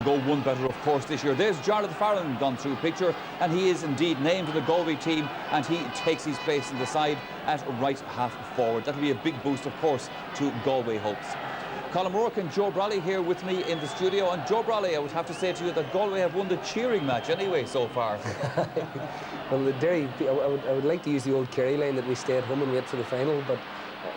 Go one better, of course, this year. There's Jarlath Farrell gone through picture, and he is indeed named to the Galway team, and he takes his place in the side at right half forward. That'll be a big boost, of course, to Galway hopes. Colin O'Rourke and Joe Brawley here with me in the studio. And Joe Brawley, I would have to say to you that Galway have won the cheering match anyway so far. Well, the Derry, I would like to use the old Kerry line that we stay at home and wait for the final, but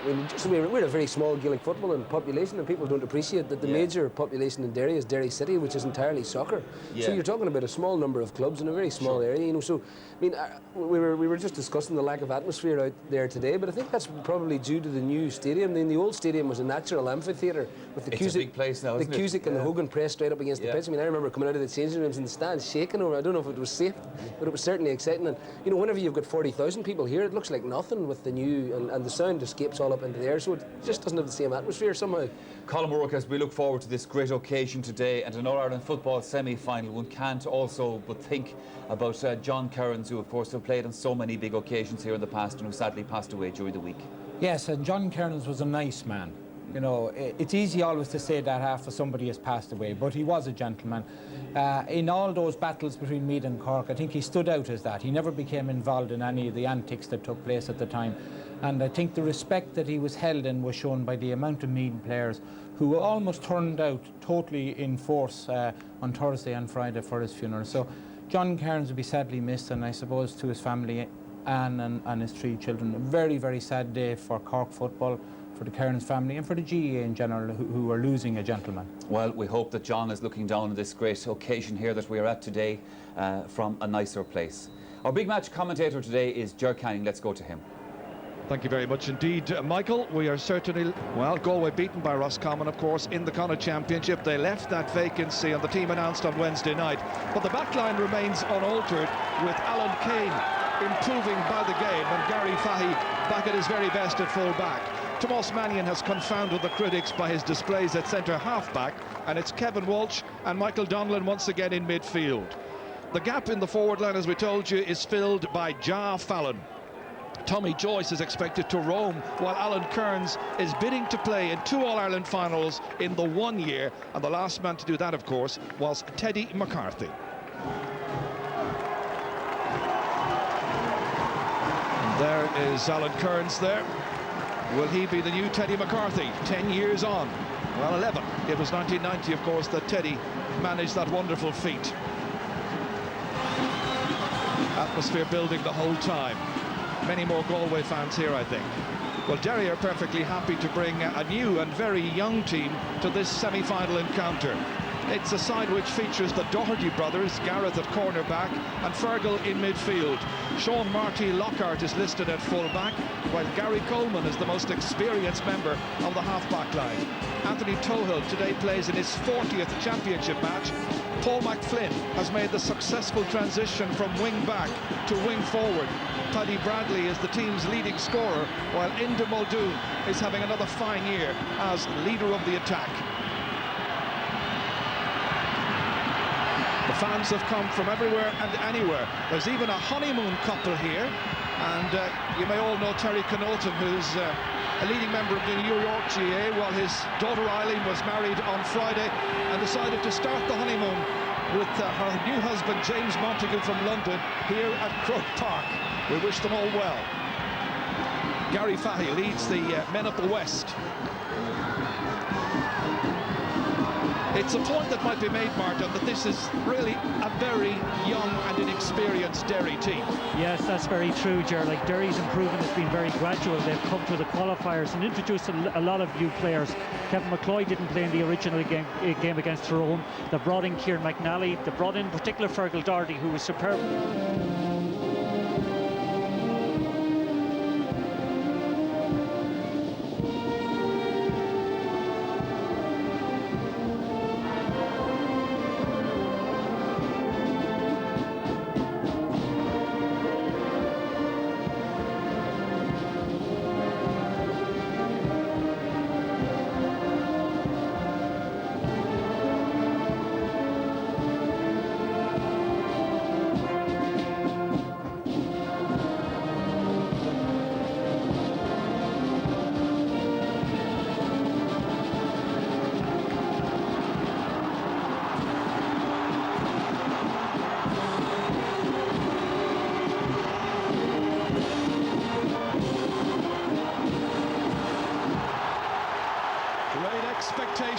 I mean, we're a very small Gaelic football and population, and people don't appreciate that the major population in Derry is Derry City, which is entirely soccer. So you're talking about a small number of clubs in a very small area, you know. So I mean, we were just discussing the lack of atmosphere out there today, but I think that's probably due to the new stadium. I mean, the old stadium was a natural amphitheatre with the Cusack, big place now, the Cusack and the Hogan press straight up against the pitch. I mean, I remember coming out of the changing rooms in the stands shaking over. I don't know if it was safe, but it was certainly exciting. And you know, whenever you've got 40,000 people here, it looks like nothing with the new and the sound escapes all up into the air. So it just doesn't have the same atmosphere somehow. Colin O'Rourke, as we look forward to this great occasion today and an All-Ireland football semi-final, one can't also but think about John Kearns, who of course have played on so many big occasions here in the past and who sadly passed away during the week. Yes, and John Kearns was a nice man. You know, it's easy always to say that after somebody has passed away, but he was a gentleman. In all those battles between Meath and Cork, I think he stood out as that. He never became involved in any of the antics that took place at the time. And I think the respect that he was held in was shown by the amount of Meath players who almost turned out totally in force on Thursday and Friday for his funeral. So John Kearns will be sadly missed, and I suppose to his family, Anne and his 3 children, a very, very sad day for Cork football, for the Kearns family and for the GAA in general, who are losing a gentleman. Well, we hope that John is looking down on this great occasion here that we are at today from a nicer place. Our big match commentator today is Ger Canning. Let's go to him. Thank you very much indeed, Michael. We are certainly, well, Galway beaten by Roscommon, of course, in the Connacht Championship. They left that vacancy and the team announced on Wednesday night. But the back line remains unaltered, with Alan Kane improving by the game and Gary Fahy back at his very best at full back. Tomas Mannion has confounded the critics by his displays at centre half-back, and it's Kevin Walsh and Michael Donlan once again in midfield. The gap in the forward line, as we told you, is filled by Ja Fallon. Tommy Joyce is expected to roam, while Alan Kearns is bidding to play in 2 All-Ireland finals in the 1 year, and the last man to do that, of course, was Teddy McCarthy. And there is Alan Kearns there. Will he be the new Teddy McCarthy 10 years on? Well, 11. It was 1990, of course, that Teddy managed that wonderful feat. Atmosphere building the whole time. Many more Galway fans here, I think. Well, Derry are perfectly happy to bring a new and very young team to this semi-final encounter. It's a side which features the Doherty brothers, Gareth at cornerback and Fergal in midfield. Sean Marty Lockhart is listed at full-back, while Gary Coleman is the most experienced member of the half-back line. Anthony Tohill today plays in his 40th championship match. Paul McFlynn has made the successful transition from wing-back to wing-forward. Paddy Bradley is the team's leading scorer, while Enda Muldoon is having another fine year as leader of the attack. The fans have come from everywhere and anywhere. There's even a honeymoon couple here, and you may all know Terry Connaughton, who's a leading member of the New York GA, while his daughter Eileen was married on Friday and decided to start the honeymoon with her new husband James Montague from London here at Croke Park. We wish them all well. Gary Fahy leads the men of the West. It's a point that might be made, Martin, that this is really a very young and inexperienced Derry team. Yes, that's very true, Ger. Like, Derry's improvement has been very gradual. They've come through the qualifiers and introduced a lot of new players. Kevin McCloy didn't play in the original game against Tyrone. They brought in Kieran McNally. They brought in particular Fergal Doherty, who was superb.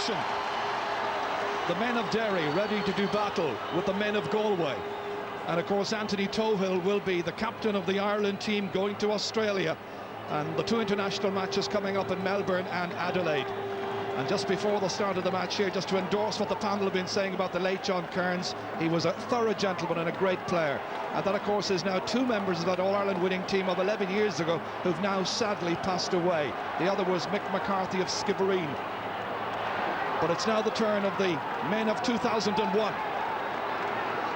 formation. The men of Derry ready to do battle with the men of Galway. And of course Anthony Tohill will be the captain of the Ireland team going to Australia, and the 2 international matches coming up in Melbourne and Adelaide. And just before the start of the match here, just to endorse what the panel have been saying about the late John Kearns, he was a thorough gentleman and a great player. And that of course is now 2 members of that All-Ireland winning team of 11 years ago who've now sadly passed away. The other was Mick McCarthy of Skibbereen. But it's now the turn of the men of 2001.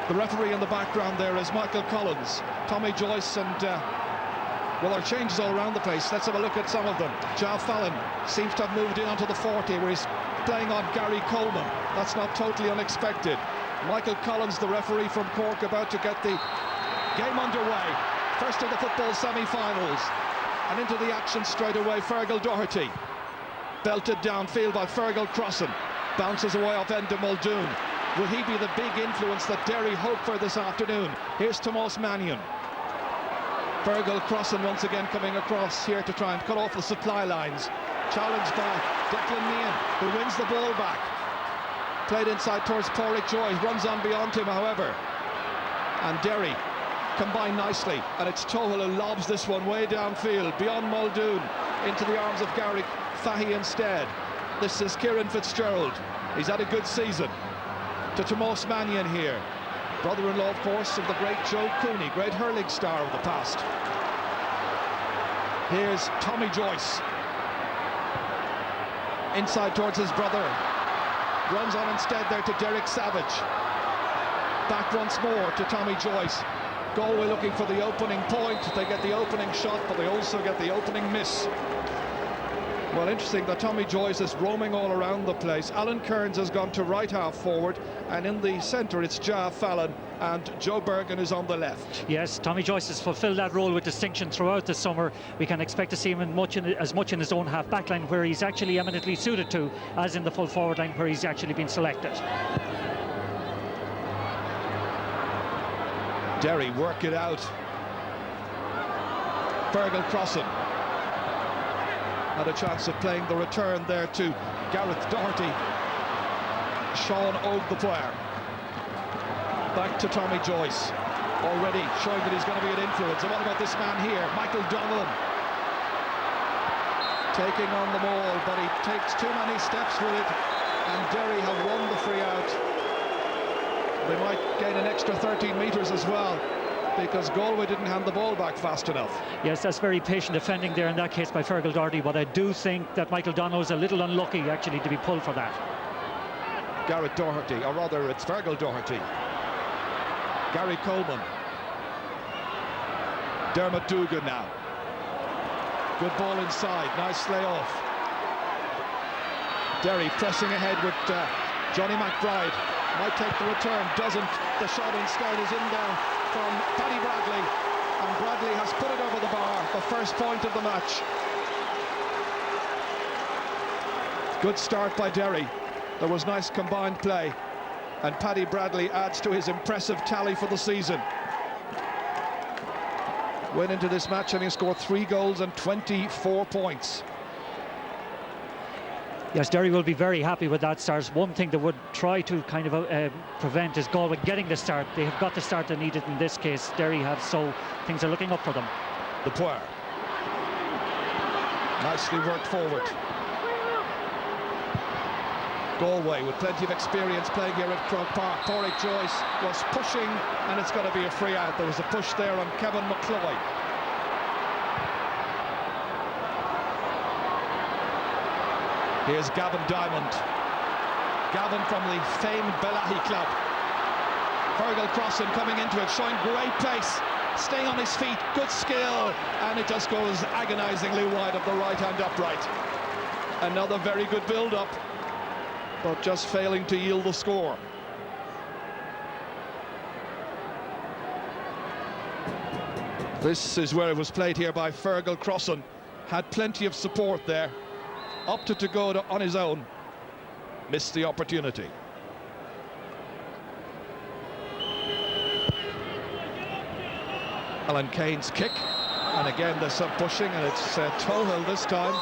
The referee in the background there is Michael Collins, Tommy Joyce, and well, there are changes all around the place. Let's have a look at some of them. Joe Fallon seems to have moved in onto the 40 where he's playing on Gary Coleman. That's not totally unexpected. Michael Collins, the referee from Cork, about to get the game underway. First of the football semi-finals. And into the action straight away, Fergal Doherty. Belted downfield by Fergal Crossan. Bounces away off Enda Muldoon. Will he be the big influence that Derry hope for this afternoon? Here's Tomás Mannion. Fergal Crossan once again coming across here to try and cut off the supply lines. Challenged by Declan Meehan, who wins the ball back. Played inside towards Pádraig Joy, runs on beyond him, however. And Derry combine nicely, and it's Tohill who lobs this one way downfield, beyond Muldoon, into the arms of Gary Fahy instead. This is Kieran Fitzgerald. He's had a good season. To Tomás Mannion here, brother-in-law, of course, of the great Joe Cooney, great hurling star of the past. Here's Tommy Joyce. Inside towards his brother. Runs on instead there to Derek Savage. Back once more to Tommy Joyce. Galway looking for the opening point. They get the opening shot, but they also get the opening miss. Well, interesting that Tommy Joyce is roaming all around the place. Alan Kearns has gone to right half forward, and in the centre it's Joe Fallon, and Joe Bergen is on the left. Yes, Tommy Joyce has fulfilled that role with distinction throughout the summer. We can expect to see him as much in his own half back line, where he's actually eminently suited to, as in the full forward line where he's actually been selected. Derry work it out. Fergal Crossan had a chance of playing the return there to Gareth Doherty. Sean Ogg, the player. Back to Tommy Joyce. Already showing that he's going to be an influence. And what about this man here, Michael Donovan? Taking on the ball, but he takes too many steps with it. And Derry have won the free out. They might gain an extra 13 metres as well, because Galway didn't hand the ball back fast enough. Yes, that's very patient defending there in that case by Fergal Doherty, but I do think that Michael Donovan is a little unlucky actually to be pulled for that. Garrett Doherty, or rather it's Fergal Doherty. Gary Coleman. Dermot Dugan now. Good ball inside, nice layoff. Derry pressing ahead with Johnny McBride. Might take the return, doesn't. The shot instead is in there from Paddy Bradley, and Bradley has put it over the bar, the first point of the match. Good start by Derry. There was nice combined play, and Paddy Bradley adds to his impressive tally for the season. Went into this match and he scored 3 goals and 24 points. Yes, Derry will be very happy with that start. One thing they would try to kind of prevent is Galway getting the start. They have got the start they needed in this case. Derry have, so things are looking up for them. The player. Nicely worked forward. Galway with plenty of experience playing here at Croke Park. Pádraig Joyce was pushing, and it's going to be a free out. There was a push there on Kevin McCloy. Here's Gavin Diamond. Gavin from the famed Belahi club. Fergal Crossan coming into it, showing great pace, staying on his feet, good skill, and it just goes agonisingly wide of the right-hand upright. Another very good build-up, but just failing to yield the score. This is where it was played here by Fergal Crossan. Had plenty of support there. Opted to go on his own, missed the opportunity. Alan Kane's kick, and again there's some pushing, and it's Tohill this time,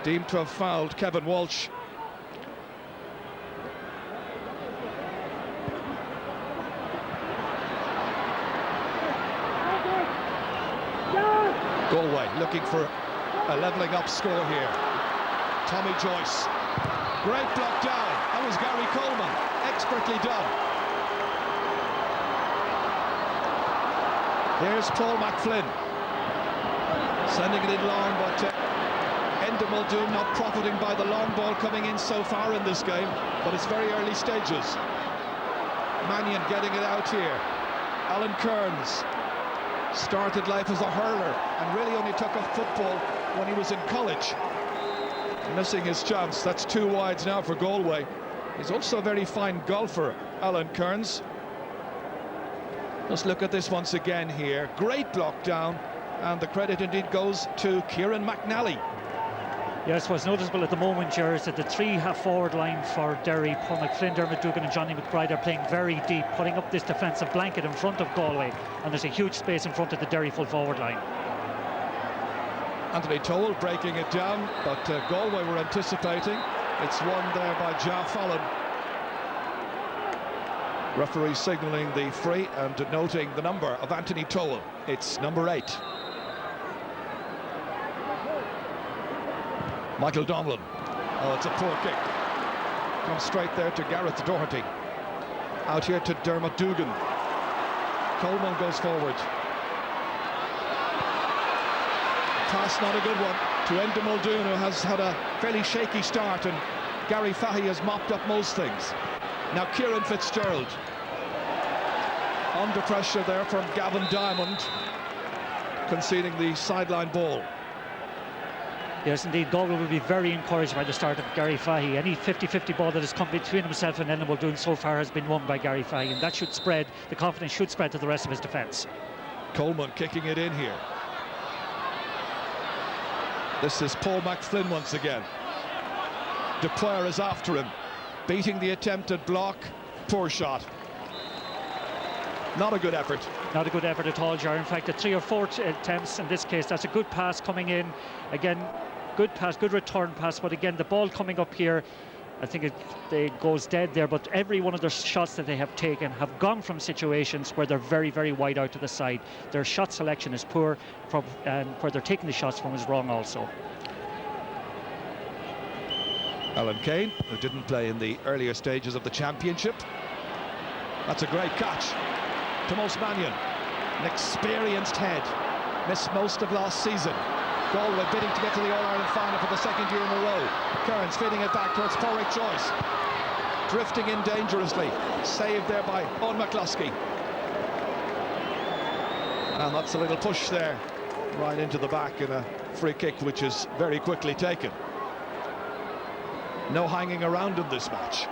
deemed to have fouled Kevin Walsh. looking for a levelling up score here. Tommy Joyce, great block down. That was Gary Coleman, expertly done. Here's Paul McFlynn, sending it in long, but Enda Muldoon not profiting by the long ball coming in so far in this game, but it's very early stages. Mannion getting it out here. Alan Kearns started life as a hurler and really only took up football when he was in college. Missing his chance. That's 2 wides now for Galway. He's also a very fine golfer, Alan Kearns. Let's look at this once again here. Great block down, and the credit indeed goes to Kieran McNally. Yes, what's noticeable at the moment, Ger, is that the 3 half-forward line for Derry, Paul McFlynn, Dermot Dugan and Johnny McBride, are playing very deep, putting up this defensive blanket in front of Galway, and there's a huge space in front of the Derry full-forward line. Anthony Toll breaking it down, but Galway were anticipating. It's won there by Ja Fallon. Referee signalling the free and noting the number of Anthony Toll. It's number 8. Michael Donlan. Oh, it's a poor kick. Comes straight there to Gareth Doherty. Out here to Dermot Dugan. Coleman goes forward. Pass not a good one to Enda Muldoon, who has had a fairly shaky start, and Gary Fahy has mopped up most things. Now Kieran Fitzgerald. Under pressure there from Gavin Diamond, conceding the sideline ball. Yes, indeed, Galway will be very encouraged by the start of Gary Fahy. Any 50-50 ball that has come between himself and Enda Muldoon so far has been won by Gary Fahy, and that should spread, the confidence should spread to the rest of his defence. Coleman kicking it in here. This is Paul McFlynn once again. Dupoir is after him, beating the attempted block. Poor shot. Not a good effort. Not a good effort at all, Jar. In fact, at 3 or 4 attempts in this case, that's a good pass coming in. Again, good pass, good return pass, but again, the ball coming up here, I think it goes dead there, but every one of their shots that they have taken have gone from situations where they're very, very wide out to the side. Their shot selection is poor, and where they're taking the shots from is wrong also. Alan Kane, who didn't play in the earlier stages of the championship. That's a great catch. Tomás Mannion, an experienced head, missed most of last season. Galway bidding to get to the All-Ireland final for the 2nd year in a row. Kearns feeding it back towards Porrick Joyce. Drifting in dangerously. Saved there by Owen McCluskey. And that's a little push there, right into the back in a free kick, which is very quickly taken. No hanging around in this match.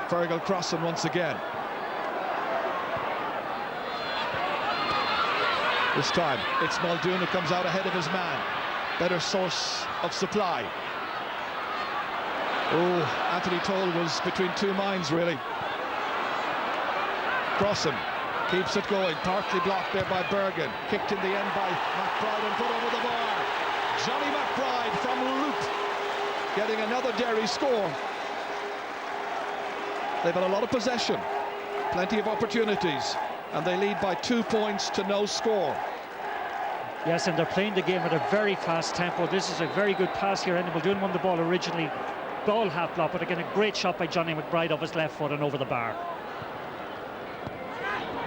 Fergal Crossan once again. This time, it's Muldoon who comes out ahead of his man. Better source of supply. Oh, Anthony Toll was between 2 minds, really. Crossan keeps it going, partly blocked there by Bergen. Kicked in the end by McBride and put over the bar. Johnny McBride from loop, getting another Derry score. They've had a lot of possession, plenty of opportunities, and they lead by 2 points to no score. Yes, and they're playing the game at a very fast tempo. This is a very good pass here. Enda Muldoon won the ball originally, ball half block, but again a great shot by Johnny McBride off his left foot and over the bar.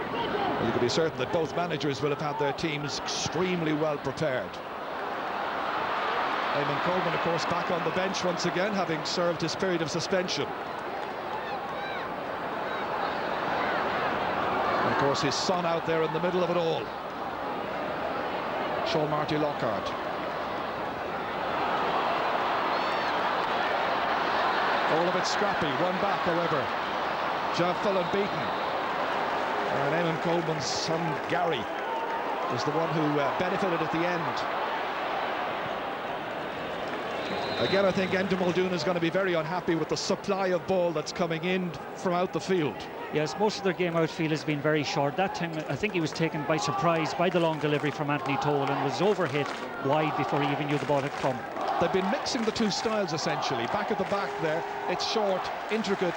Well, you can be certain that both managers will have had their teams extremely well prepared. Eamon Coleman, of course, back on the bench once again, having served his period of suspension. And of course, his son out there in the middle of it all. Sean Marty Lockhart. All of it scrappy, one back, however. Ja Fallon beaten. And Eamon Coleman's son, Gary, was the one who benefited at the end. Again, I think Enda Muldoon is going to be very unhappy with the supply of ball that's coming in from out the field. Yes, most of their game outfield has been very short. That time, I think he was taken by surprise by the long delivery from Anthony Toll and was overhit wide before he even knew the ball had come. They've been mixing the 2 styles, essentially. Back at the back there, it's short, intricate,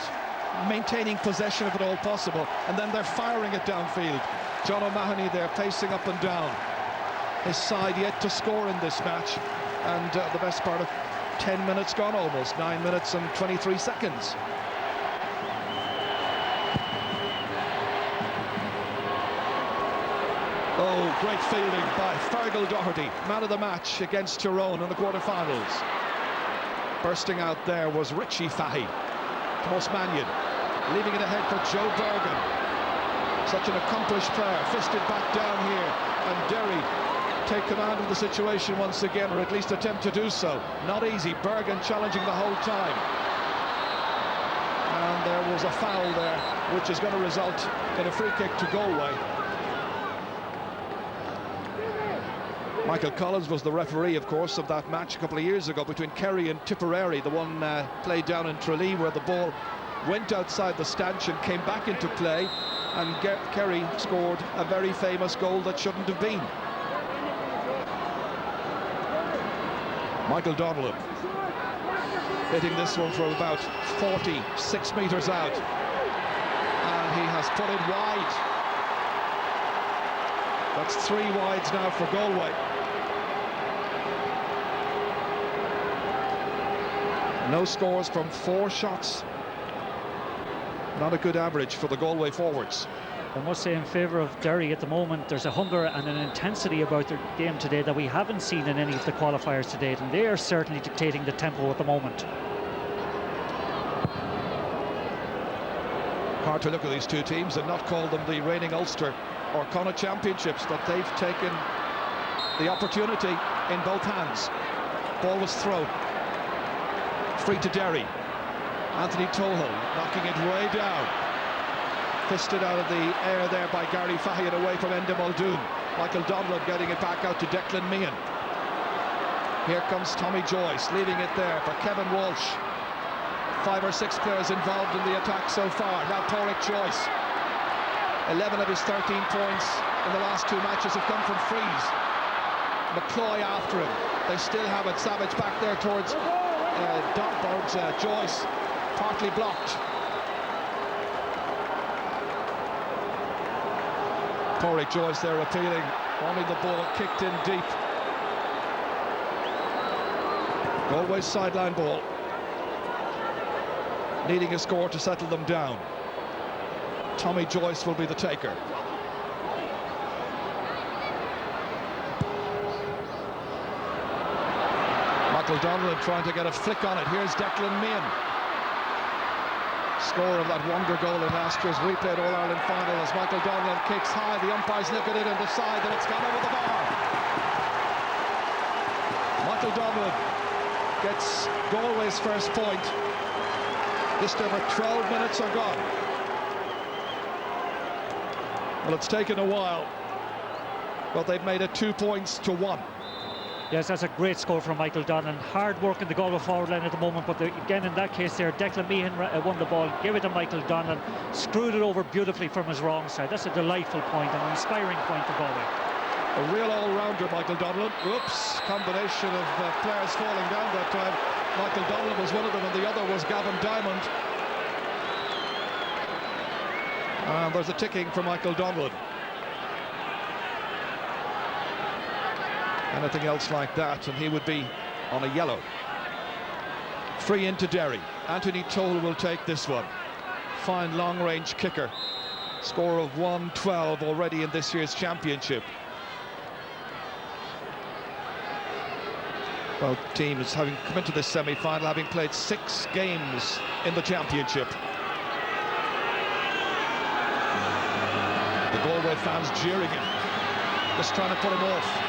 maintaining possession if at all possible, and then they're firing it downfield. John O'Mahony there, pacing up and down. his side yet to score in this match, and the best part of 10 minutes gone almost, 9 minutes and 23 seconds. Oh, great fielding by Fergal Doherty, man of the match against Tyrone in the quarter-finals. Bursting out there was Richie Fahey. Thomas Mannion leaving it ahead for Joe Bergen. Such an accomplished player, fisted back down here, and Derry take command of the situation once again, or at least attempt to do so. Not easy. Bergen challenging the whole time. And there was a foul there, which is going to result in a free kick to Galway. Michael Collins was the referee, of course, of that match a couple of years ago between Kerry and Tipperary, the one played down in Tralee, where the ball went outside the stanchion, came back into play, and Kerry scored a very famous goal that shouldn't have been. Michael Donnellan hitting this one from about 46 metres out, and he has put it wide. That's 3 wides now for Galway. No scores from 4 shots. Not a good average for the Galway forwards. I must say, in favour of Derry at the moment, there's a hunger and an intensity about their game today that we haven't seen in any of the qualifiers to date, and they are certainly dictating the tempo at the moment. Hard to look at these two teams and not call them the reigning Ulster or Connacht championships, but they've taken the opportunity in both hands. Ball was thrown. Free to Derry. Anthony Tohill knocking it way down. Fisted out of the air there by Gary Fahey and away from Enda Muldoon. Michael Donnellan getting it back out to Declan Meehan. Here comes Tommy Joyce, leaving it there for Kevin Walsh. 5 or 6 players involved in the attack so far. Now Porrick Joyce. 11 of his 13 points in the last 2 matches have come from frees. McCloy after him. They still have it. Savage back there towards Joyce. Partly blocked. Porrick Joyce there appealing, wanting the ball kicked in deep. Galway's sideline ball. Needing a score to settle them down. Tommy Joyce will be the taker. Michael Donnellan trying to get a flick on it. Here's Declan Meehan. Score of that wonder goal in last year's replayed All-Ireland final as Michael Donnellan kicks high. The umpires look at it and decide that it's gone over the bar. Michael Donnellan gets Galway's first point. Just over 12 minutes are gone. Well, it's taken a while, but they've made it 2 points to 1. Yes, that's a great score from Michael Donnellan. Hard work in the Galway forward line at the moment, but again, in that case there, Declan Meehan won the ball, gave it to Michael Donnellan, screwed it over beautifully from his wrong side. That's a delightful point, an inspiring point for Galway. A real all-rounder, Michael Donnellan. Oops, combination of players falling down that time. Michael Donnellan was one of them, and the other was Gavin Diamond. And there's a ticking for Michael Donnellan. Anything else like that, and he would be on a yellow. Free into Derry. Anthony Toll will take this one. Fine long-range kicker. Score of 112 already in this year's championship. Well, the team is having come into this semi-final having played 6 games in the championship. The Galway fans jeering him, just trying to put him off.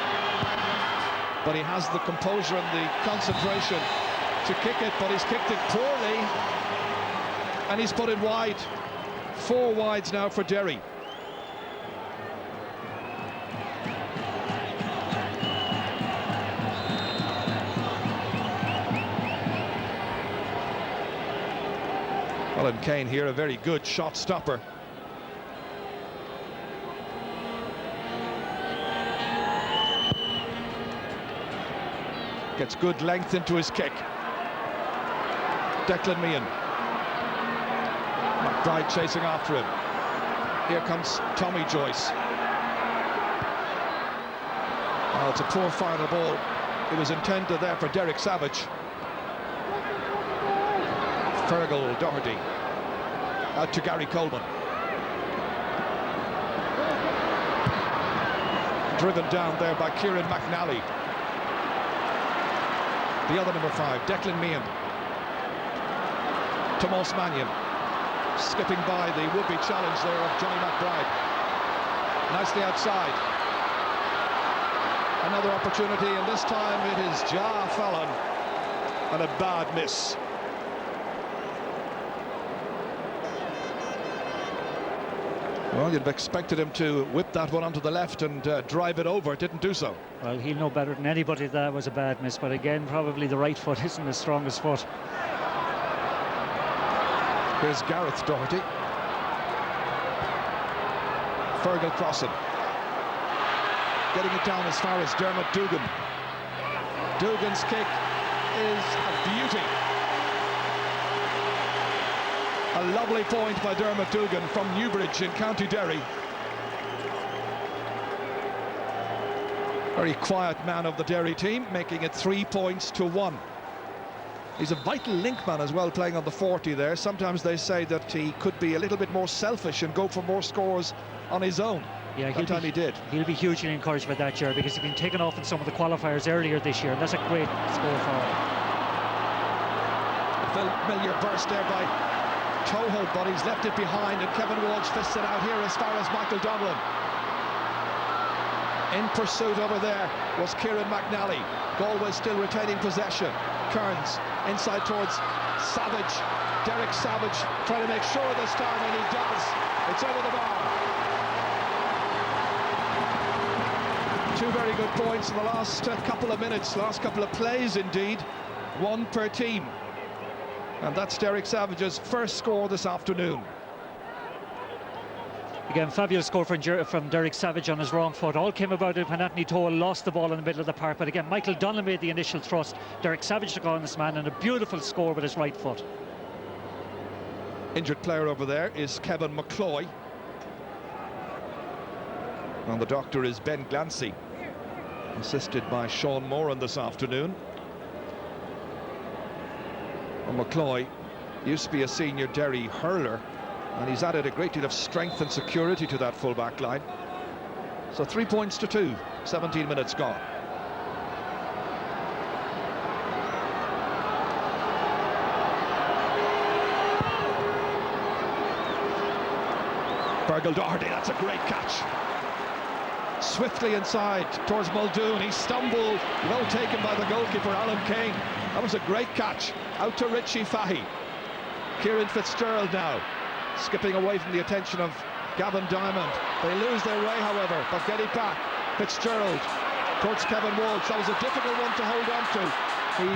But he has the composure and the concentration to kick it, but he's kicked it poorly, and he's put it wide. 4 wides now for Derry. Colin Kane here, a very good shot stopper. Gets good length into his kick. Declan Meehan. McBride chasing after him. Here comes Tommy Joyce. Oh, it's a poor final ball. It was intended there for Derek Savage. Fergal Doherty out to Gary Coleman. Driven down there by Kieran McNally. The other number 5, Declan Meehan. Tomas Mannion skipping by the would-be challenge there of Johnny McBride. Nicely outside. Another opportunity, and this time it is Ja Fallon, and a bad miss. Well, you'd have expected him to whip that one onto the left and drive it over. Didn't do so. Well, he'll know better than anybody that was a bad miss, but again, probably the right foot isn't his strongest foot. Here's Gareth Doherty. Fergal crossing. Getting it down as far as Dermot Dugan. Dugan's kick is a beauty. A lovely point by Dermot Dugan from Newbridge in County Derry. Very quiet man of the Derry team, making it 3 points to 1. He's a vital linkman as well, playing on the 40 there. Sometimes they say that he could be a little bit more selfish and go for more scores on his own. Yeah, that time he did. He'll be hugely encouraged by that, Ger, because he's been taken off in some of the qualifiers earlier this year, and that's a great score for him. Familiar burst there by Toho, but he's left it behind, and Kevin Walsh fists it out here as far as Michael Donlan. In pursuit over there was Kieran McNally. Galway still retaining possession. Kearns inside towards Savage. Derek Savage trying to make sure this time, and he does. It's over the bar. Two very good points in the last couple of minutes, last couple of plays indeed. One per team. And that's Derek Savage's first score this afternoon. Again, fabulous score from Derek Savage on his wrong foot. All came about it when Anthony Toll lost the ball in the middle of the park. But again, Michael Donlan made the initial thrust. Derek Savage took on this man, and a beautiful score with his right foot. Injured player over there is Kevin McCloy. And the doctor is Ben Glancy, assisted by Sean Moran this afternoon. And McCloy used to be a senior Derry hurler, and he's added a great deal of strength and security to that full back line. So 3 points to 2, 17 minutes gone. Fergal Doherty, that's a great catch. Swiftly inside towards Muldoon. He stumbled, well taken by the goalkeeper Alan Kane. That was a great catch. Out to Richie Fahy. Kieran Fitzgerald now, skipping away from the attention of Gavin Diamond. They lose their way, however, but get it back. Fitzgerald towards Kevin Walsh. That was a difficult one to hold on to.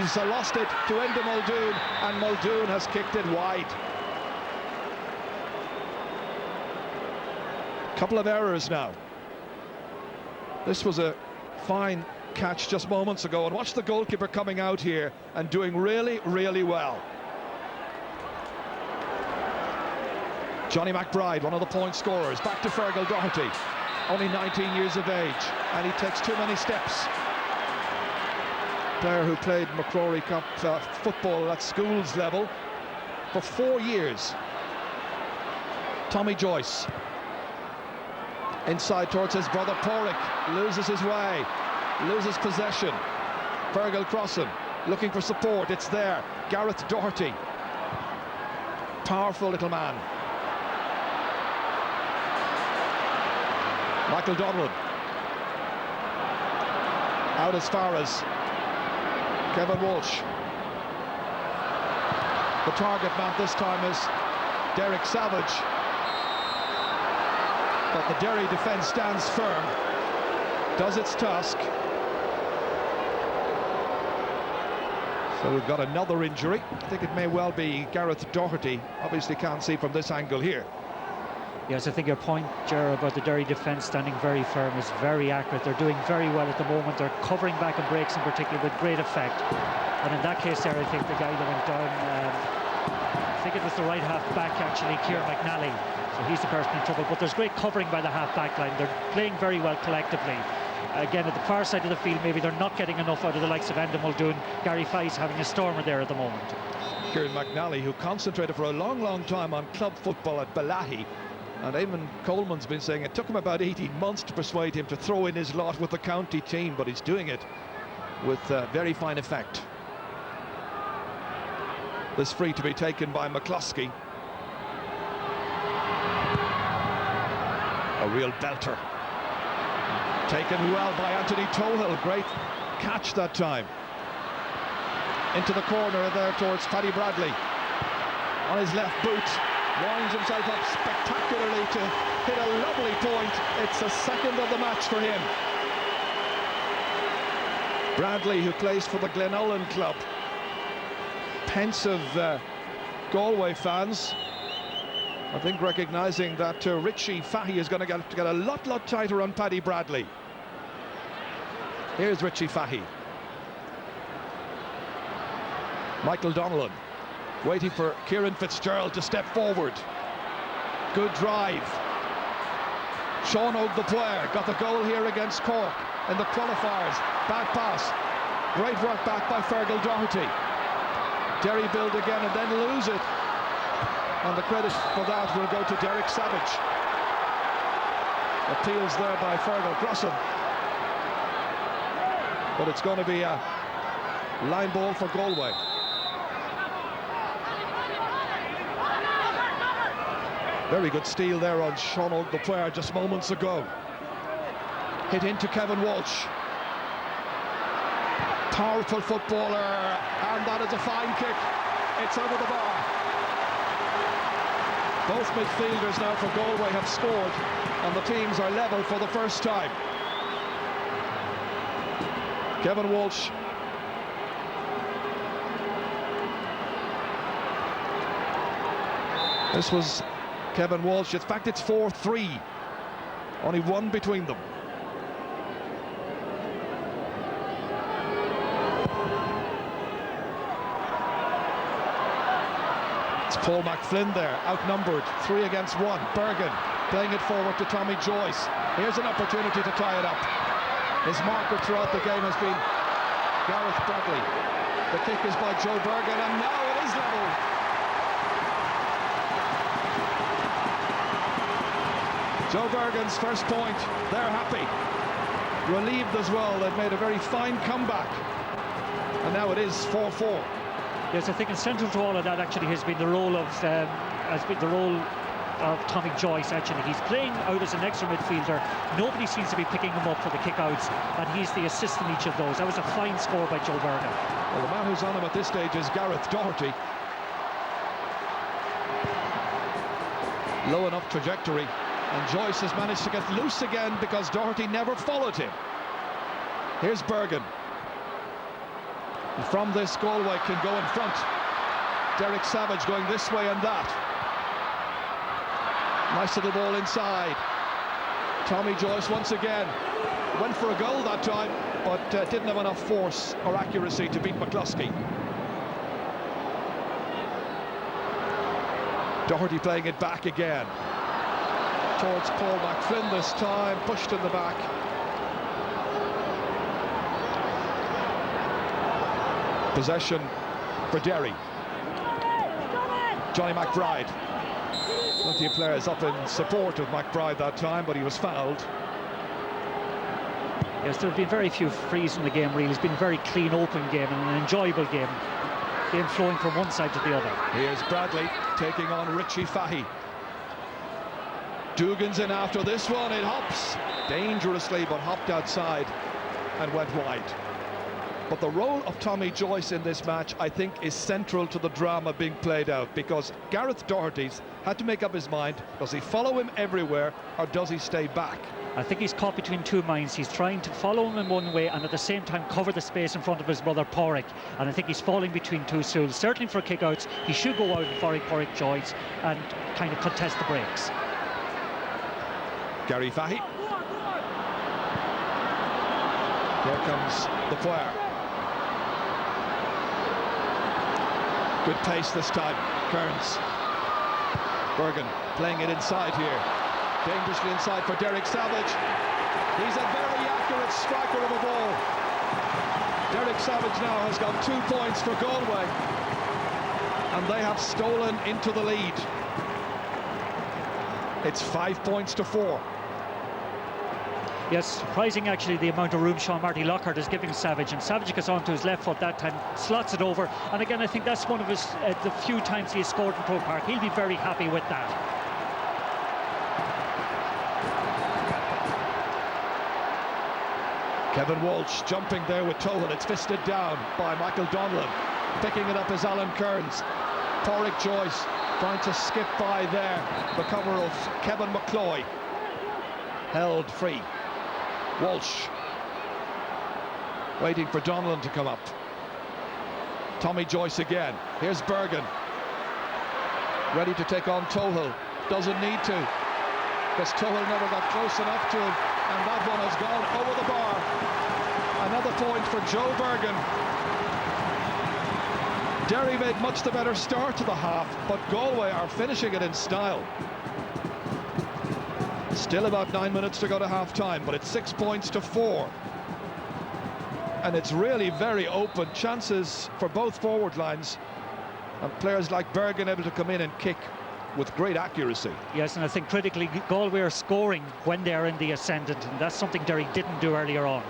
He's lost it to Enda Muldoon, and Muldoon has kicked it wide. Couple of errors now. This was a fine catch just moments ago, and watch the goalkeeper coming out here and doing really, really well. Johnny McBride, one of the point scorers, back to Fergal Doherty, only 19 years of age, and he takes too many steps. Player who played McCrory Cup football at schools level for 4 years. Tommy Joyce. Inside towards his brother Porrick, loses his way, loses possession. Fergal crossing, looking for support, it's there. Gareth Doherty, powerful little man. Michael Donlan, out as far as Kevin Walsh. The target man this time is Derek Savage. But the Derry defence stands firm, does its task. So we've got another injury. I think it may well be Gareth Doherty. Obviously can't see from this angle here. Yes, I think your point, Ger, about the Derry defence standing very firm is very accurate. They're doing very well at the moment. They're covering back and breaks in particular with great effect. And in that case there, I think the guy that went down, I think it was the right half back actually, Kieran McNally. So he's the person in trouble, but there's great covering by the half-back line. They're playing very well collectively. again, at the far side of the field, maybe they're not getting enough out of the likes of Enda Muldoon. Gary Fye's having a stormer there at the moment. Kieran McNally, who concentrated for a long time on club football at Balahi, and Eamon Coleman's been saying it took him about 18 months to persuade him to throw in his lot with the county team, but he's doing it with very fine effect. This free to be taken by McCluskey. A real belter. Taken well by Anthony Tohill. Great catch that time. Into the corner there towards Paddy Bradley. On his left boot. Winds himself up spectacularly to hit a lovely point. It's the second of the match for him. Bradley, who plays for the Glenollan club. Pensive Galway fans, I think, recognising that Richie Fahey is going to get a lot tighter on Paddy Bradley. Here's Richie Fahey. Michael Donnellan waiting for Kieran Fitzgerald to step forward. Good drive. Sean Og the player got the goal here against Cork in the qualifiers. Bad pass. Great work back by Fergal Doherty. Derry build again and then lose it. And the credit for that will go to Derek Savage. Appeals there by Fergal Grosson. But it's going to be a line ball for Galway. Very good steal there on Sean Og the player just moments ago. Hit into Kevin Walsh. Powerful footballer, and that is a fine kick. It's over the bar. Both midfielders now for Galway have scored, and the teams are level for the first time. Kevin Walsh. This was Kevin Walsh. In fact, it's 4-3. Only one between them. It's Paul McFlynn there, outnumbered, 3 against 1. Bergen playing it forward to Tommy Joyce. Here's an opportunity to tie it up. His marker throughout the game has been Gareth Bradley. The kick is by Joe Bergen, and now it is level. Joe Bergen's first point, they're happy. Relieved as well, they've made a very fine comeback. And now it is 4-4. Yes, I think central to all of that actually has been the role of Tommy Joyce. Actually, he's playing out as an extra midfielder. Nobody seems to be picking him up for the kickouts, and he's the assist in each of those. That was a fine score by Joe Bergen. Well, the man who's on him at this stage is Gareth Doherty. Low enough trajectory, and Joyce has managed to get loose again because Doherty never followed him. Here's Bergen. And from this, Galway can go in front. Derek Savage going this way and that. Nice little ball inside. Tommy Joyce once again went for a goal that time, but didn't have enough force or accuracy to beat McCluskey. Doherty playing it back again towards Paul McFlynn this time, pushed in the back. Possession for Derry. Johnny McBride. Plenty of players up in support of McBride that time, but he was fouled. Yes, there have been very few frees in the game, really. It's been a very clean, open game and an enjoyable game. Game flowing from one side to the other. Here's Bradley taking on Richie Fahey. Dugan's in after this one. It hops dangerously, but hopped outside and went wide. But the role of Tommy Joyce in this match, I think, is central to the drama being played out, because Gareth Doherty's had to make up his mind. Does he follow him everywhere, or does he stay back? I think he's caught between two minds. He's trying to follow him in one way and at the same time cover the space in front of his brother Porrick. And I think he's falling between two stools. Certainly for kickouts, he should go out and Porrick Joyce and kind of contest the breaks. Gary Fahey. Here comes the player. Good pace this time, Kearns. Bergen playing it inside here. Dangerously inside for Derek Savage. He's a very accurate striker of a ball. Derek Savage now has got 2 points for Galway, and they have stolen into the lead. It's 5 points to 4. Yes, surprising actually the amount of room Sean Marty Lockhart is giving Savage, and Savage gets onto his left foot that time, slots it over, and again I think that's one of his the few times he has scored in Croke Park. He'll be very happy with that. Kevin Walsh jumping there with Tohill. It's fisted down by Michael Donlan. Picking it up is Alan Kearns. Porrick Joyce trying to skip by there. The cover of Kevin McCloy. Held free. Walsh waiting for Donlan to come up. Tommy Joyce again. Here's Bergen. Ready to take on Tohill. Doesn't need to, because Tohill never got close enough to him. And that one has gone over the bar. Another point for Joe Bergen. Derry made much the better start to the half, but Galway are finishing it in style. Still about 9 minutes to go to half-time, but it's 6 points to 4. And it's really very open. Chances for both forward lines, and players like Bergen able to come in and kick with great accuracy. Yes, and I think critically Galway are scoring when they are in the ascendant, and that's something Derry didn't do earlier on.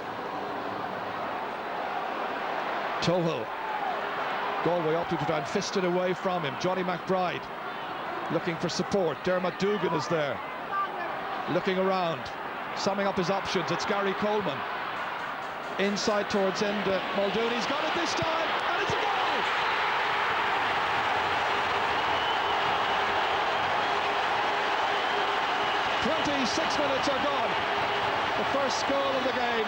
Tohill. Galway opted to try and fist it away from him. Johnny McBride looking for support. Dermot Dugan is there, looking around, summing up his options. It's Gary Coleman. Inside towards Enda Muldoon. He's got it this time, and it's a goal! "26 minutes are gone. The first goal of the game,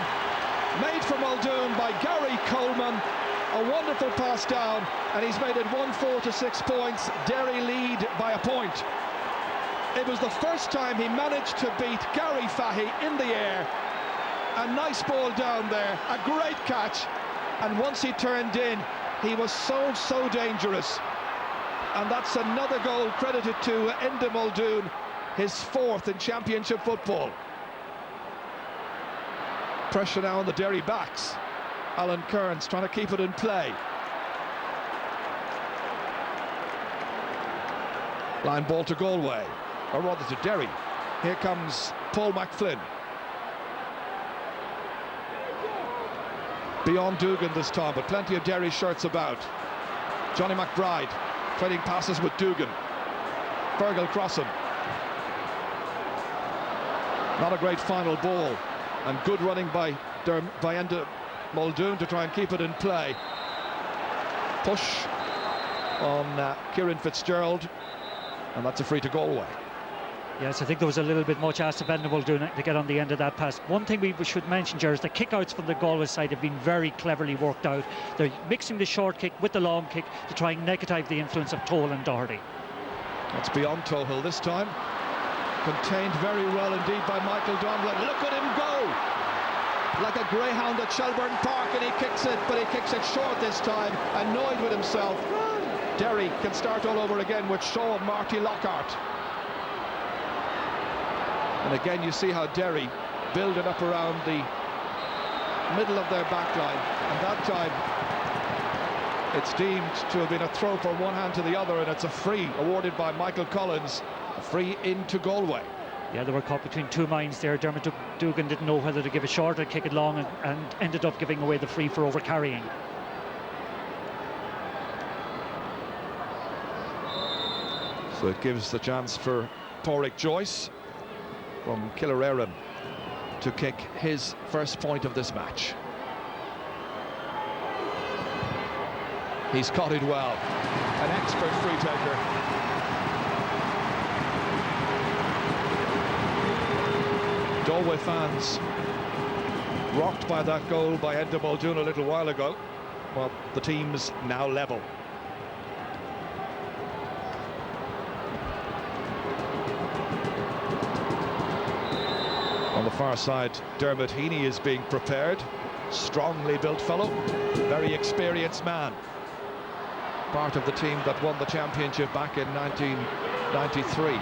made for Muldoon by Gary Coleman. A wonderful pass down, and he's made it 1-4 to 6 points. Derry lead by a point. It was the first time he managed to beat Gary Fahy in the air. A nice ball down there, a great catch, and once he turned in, he was so dangerous. And that's another goal credited to Enda Muldoon, his 4th in championship football. Pressure now on the Derry backs. Alan Kearns trying to keep it in play. Line ball to Galway, or rather to Derry. Here comes Paul McFlynn. Beyond Dugan this time, but plenty of Derry shirts about. Johnny McBride trading passes with Dugan. Fergal Crossan. Not a great final ball, and good running by Enda Muldoon to try and keep it in play. Push on Kieran Fitzgerald, and that's a free to Galway. Yes, I think there was a little bit much asked of Enda Muldoon to get on the end of that pass. One thing we should mention, Ger, is the kickouts from the Galway side have been very cleverly worked out. They're mixing the short kick with the long kick to try and negative the influence of Tohill and Doherty. That's beyond Tohill this time. Contained very well indeed by Michael Donlan. Look at him go! Like a greyhound at Shelburne Park, and he kicks it, but he kicks it short this time, annoyed with himself. Derry can start all over again with Sean Marty Lockhart. And again you see how Derry build it up around the middle of their back line, and that time it's deemed to have been a throw from one hand to the other, and it's a free awarded by Michael Collins, a free into Galway. Yeah, they were caught between two minds there. Dermot Dugan didn't know whether to give a short or kick it long, and ended up giving away the free for overcarrying. So it gives the chance for Porrick Joyce from Killererin to kick his first point of this match. He's caught it well. An expert free taker. Galway fans rocked by that goal by Enda Muldoon a little while ago. Well, the team's now level. On the far side, Dermot Heaney is being prepared. Strongly built fellow, very experienced man. Part of the team that won the championship back in 1993.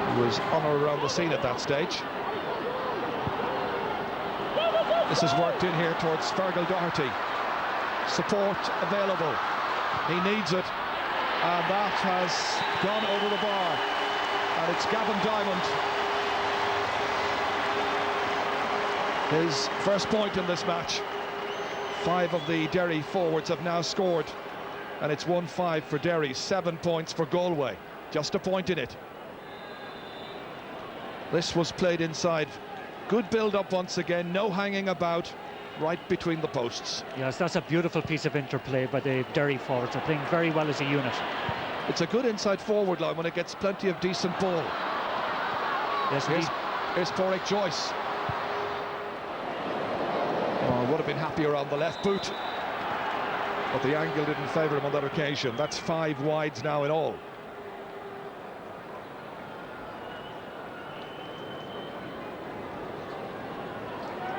He was on or around the scene at that stage. This is worked in here towards Fergal Doherty. Support available. He needs it. And that has gone over the bar. And it's Gavin Diamond. His first point in this match. 5 of the Derry forwards have now scored. And it's 1-5 for Derry, 7 points for Galway. Just a point in it. This was played inside. Good build-up once again, no hanging about, right between the posts. Yes, that's a beautiful piece of interplay by the Derry forwards. They're playing very well as a unit. It's a good inside forward line when it gets plenty of decent ball. Yes, here's Porrick Joyce. Oh, would have been happier on the left boot, but the angle didn't favour him on that occasion. That's 5 wides now in all.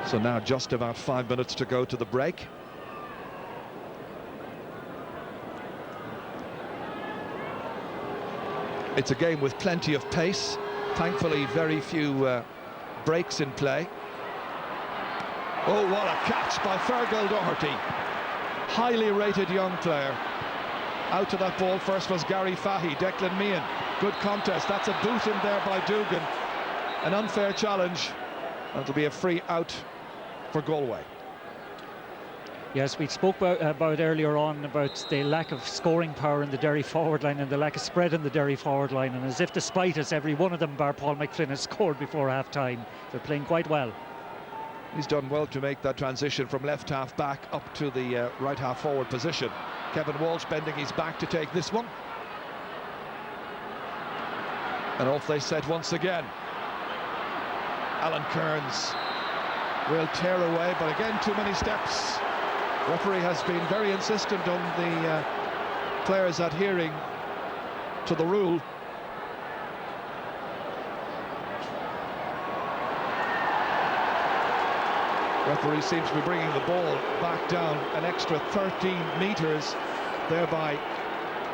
So now just about 5 minutes to go to the break. It's a game with plenty of pace. Thankfully, very few breaks in play. Oh, what a catch by Fergal Doherty. Highly rated young player. Out to that ball first was Gary Fahy. Declan Meehan. Good contest. That's a boot in there by Dugan. An unfair challenge. It'll be a free out for Galway. Yes, we spoke about earlier on about the lack of scoring power in the Derry forward line and the lack of spread in the Derry forward line, and as if despite us, every one of them bar Paul McFlynn has scored before half-time. They're playing quite well. He's done well to make that transition from left half back up to the right half forward position. Kevin Walsh bending his back to take this one. And off they set once again. Alan Kearns will tear away, but again too many steps. Referee has been very insistent on the players adhering to the rule. Referee seems to be bringing the ball back down an extra 13 metres, thereby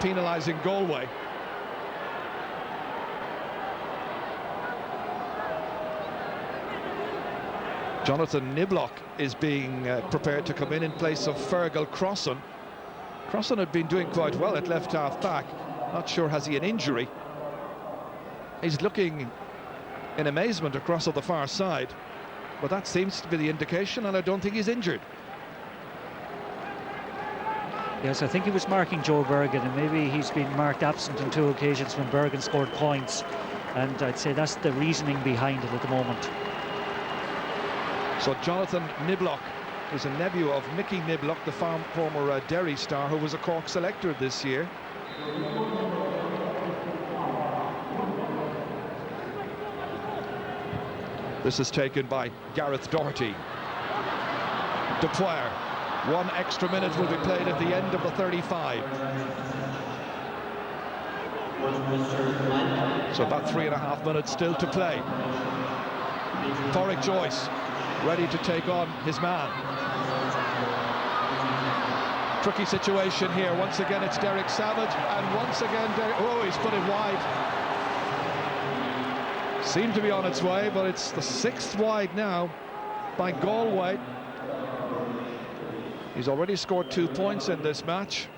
penalising Galway. Jonathan Niblock is being prepared to come in place of Fergal Crossan. Crossan had been doing quite well at left half back. Not sure has he an injury. He's looking in amazement across on the far side, but that seems to be the indication, and I don't think he's injured. Yes, I think he was marking Joe Bergen, and maybe he's been marked absent on 2 occasions when Bergen scored points, and I'd say that's the reasoning behind it at the moment. So Jonathan Niblock is a nephew of Mickey Niblock, the former Derry star, who was a Cork selector this year. This is taken by Gareth Doherty. Dupoire. 1 extra minute will be played at the end of the 35. So about 3.5 minutes still to play. Porrick Joyce ready to take on his man. Tricky situation here. Once again it's Derek Savage, and once again oh, he's put it wide. Seemed to be on its way, but it's the 6th wide now by Galway. He's already scored 2 points in this match.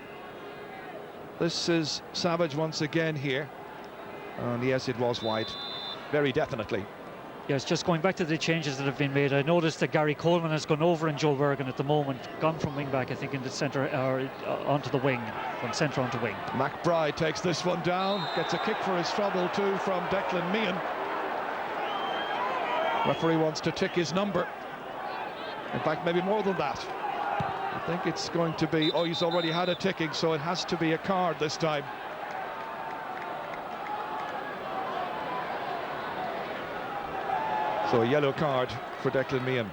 This is Savage once again here, and yes, it was wide, very definitely. Yes, just going back to the changes that have been made, I noticed that Gary Coleman has gone over in Joe Bergen at the moment, gone from wing back, I think, into centre, or onto the wing, from centre onto wing. McBride takes this one down, gets a kick for his trouble too from Declan Meehan. Referee wants to tick his number. In fact, maybe more than that. I think it's going to be, oh, he's already had a ticking, so it has to be a card this time. So a yellow card for Declan Meehan.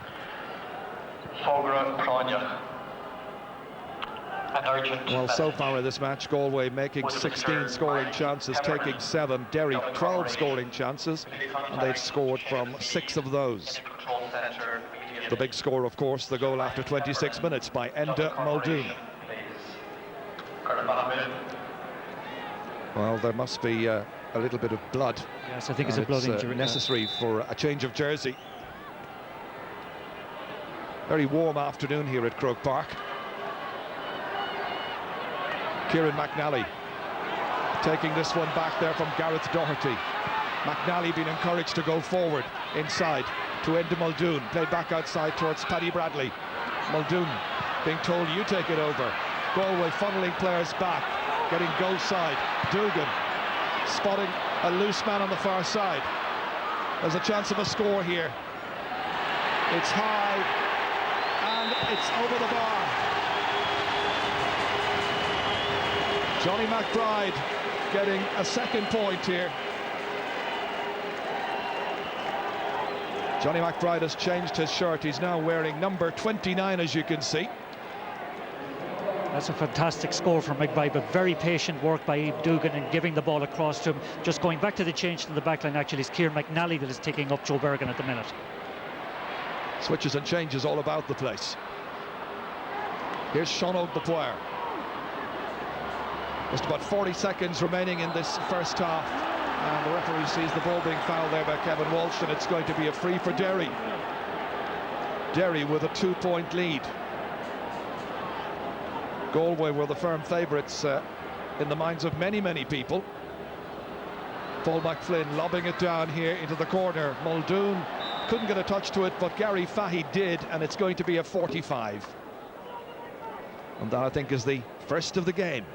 Well, so far in this match, Galway making 16 scoring chances, taking 7. Derry 12 scoring chances, and they've scored from 6 of those. The big score, of course, the goal after 26 minutes by Enda Muldoon. Well, there must be a little bit of blood. Yes, I think it's a blood injury. Necessary for a change of jersey. Very warm afternoon here at Croke Park. Kieran McNally taking this one back there from Gareth Doherty. McNally being encouraged to go forward inside to Enda Muldoon, played back outside towards Paddy Bradley. Muldoon being told, you take it over. Galway funneling players back, getting goal side. Dugan spotting a loose man on the far side. There's a chance of a score here. It's high and it's over the bar. Johnny McBride getting a second point here. Johnny McBride has changed his shirt. He's now wearing number 29, as you can see. That's a fantastic score from McBride, but very patient work by Dugan in giving the ball across to him. Just going back to the change to the backline, actually, is Kieran McNally that is taking up Joe Bergen at the minute. Switches and changes all about the place. Here's Sean O'Dwyer. Just about 40 seconds remaining in this first half, and the referee sees the ball being fouled there by Kevin Walsh, and it's going to be a free for Derry. Derry with a 2-point lead. Galway were the firm favourites in the minds of many, many people. Paul McFlynn lobbing it down here into the corner. Muldoon couldn't get a touch to it, but Gary Fahy did, and it's going to be a 45. And that, I think, is the first of the game.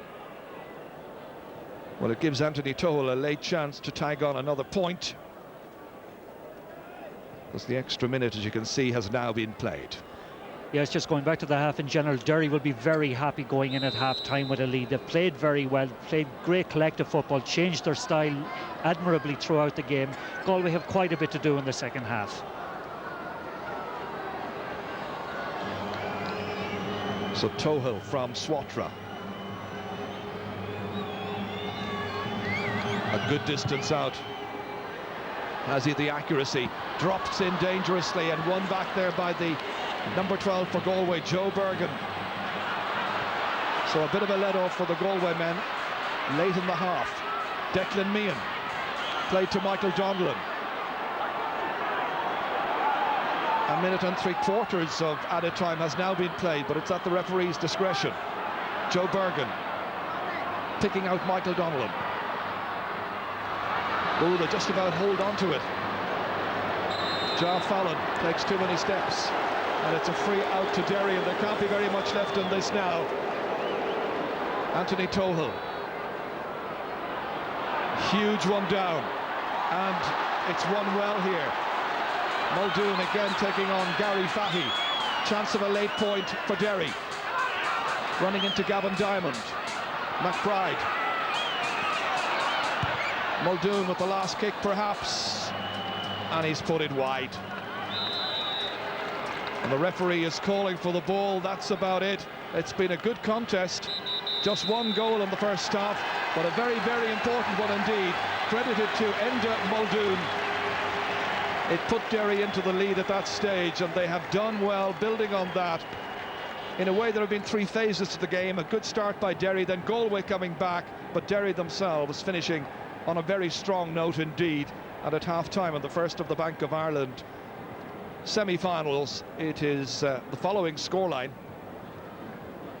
Well, it gives Anthony Tohill a late chance to tag on another point, because the extra minute, as you can see, has now been played. Yeah, it's just going back to the half in general. Derry will be very happy going in at half-time with a lead. They've played very well, played great collective football, changed their style admirably throughout the game. Galway have quite a bit to do in the second half. So Tohill from Swatra. A good distance out. Has he the accuracy? Drops in dangerously and won back there by the number 12 for Galway, Joe Bergen. So a bit of a let-off for the Galway men late in the half. Declan Meehan played to Michael Donlan. A minute and 3/4 of added time has now been played, but it's at the referee's discretion. Joe Bergen picking out Michael Donlan. Oh, they just about hold on to it. Jar Fallon takes too many steps, and it's a free out to Derry, and there can't be very much left in this now. Anthony Tohill. Huge one down, and it's won well here. Muldoon again taking on Gary Fahy. Chance of a late point for Derry. Running into Gavin Diamond. McBride. Muldoon with the last kick perhaps, and he's put it wide. And the referee is calling for the ball. That's about it. It's been a good contest. Just one goal in the first half, but a very, very important one indeed. Credited to Enda Muldoon. It put Derry into the lead at that stage, and they have done well building on that. In a way, there have been three phases to the game. A good start by Derry, then Galway coming back, but Derry themselves finishing on a very strong note indeed. And at half-time in the first of the Bank of Ireland semi-finals, it is the following scoreline.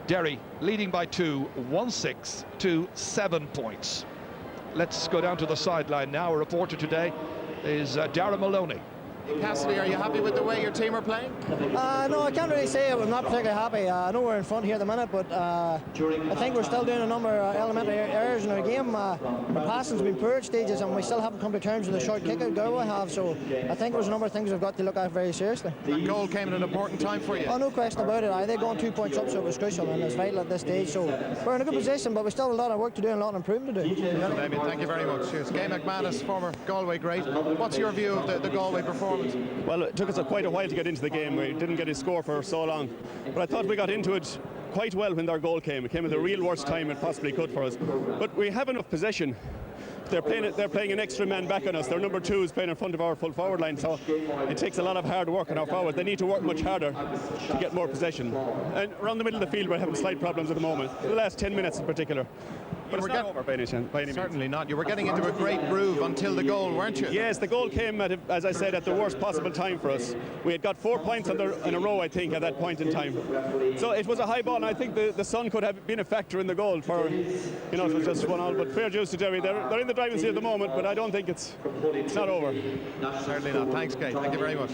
Derry leading by 2, 1-6 to 7 points. Let's go down to the sideline now. A reporter today is Dara Maloney. Cassidy, are you happy with the way your team are playing? No, I can't really say I'm not particularly happy. I know we're in front here at the minute, but I think we're still doing a number of elementary errors in our game. Our passing's been poor at stages, and we still haven't come to terms with the short kick out Galway have, so I think there's a number of things we've got to look at very seriously. That goal came at an important time for you. Oh, no question about it. They're going 2 points up, so it was crucial, and it's vital at this stage. So we're in a good position, but we still have a lot of work to do and a lot of improvement to do. Damien, thank you very much. Cheers. Gay McManus, former Galway great. What's your view of the Galway performance? Well, it took us quite a while to get into the game. We didn't get a score for so long, but I thought we got into it quite well when their goal came. It came at the real worst time it possibly could for us. But we have enough possession. They're playing an extra man back on us. Their number 2 is playing in front of our full forward line, so it takes a lot of hard work on our forward. They need to work much harder to get more possession. And around the middle of the field, we're having slight problems at the moment. The last 10 minutes in particular, But it's not over by any means. Certainly not. You were getting into a great groove until the goal, weren't you? Yes, the goal came at, as I said, at the worst possible time for us. We had got 4 points in a row, I think, at that point in time. So it was a high ball, and I think the sun could have been a factor in the goal for, it was just 1-1. But fair dues to Derry. They're in the driving seat at the moment, but I don't think it's not over. Certainly not. Thanks, Kate. Thank you very much.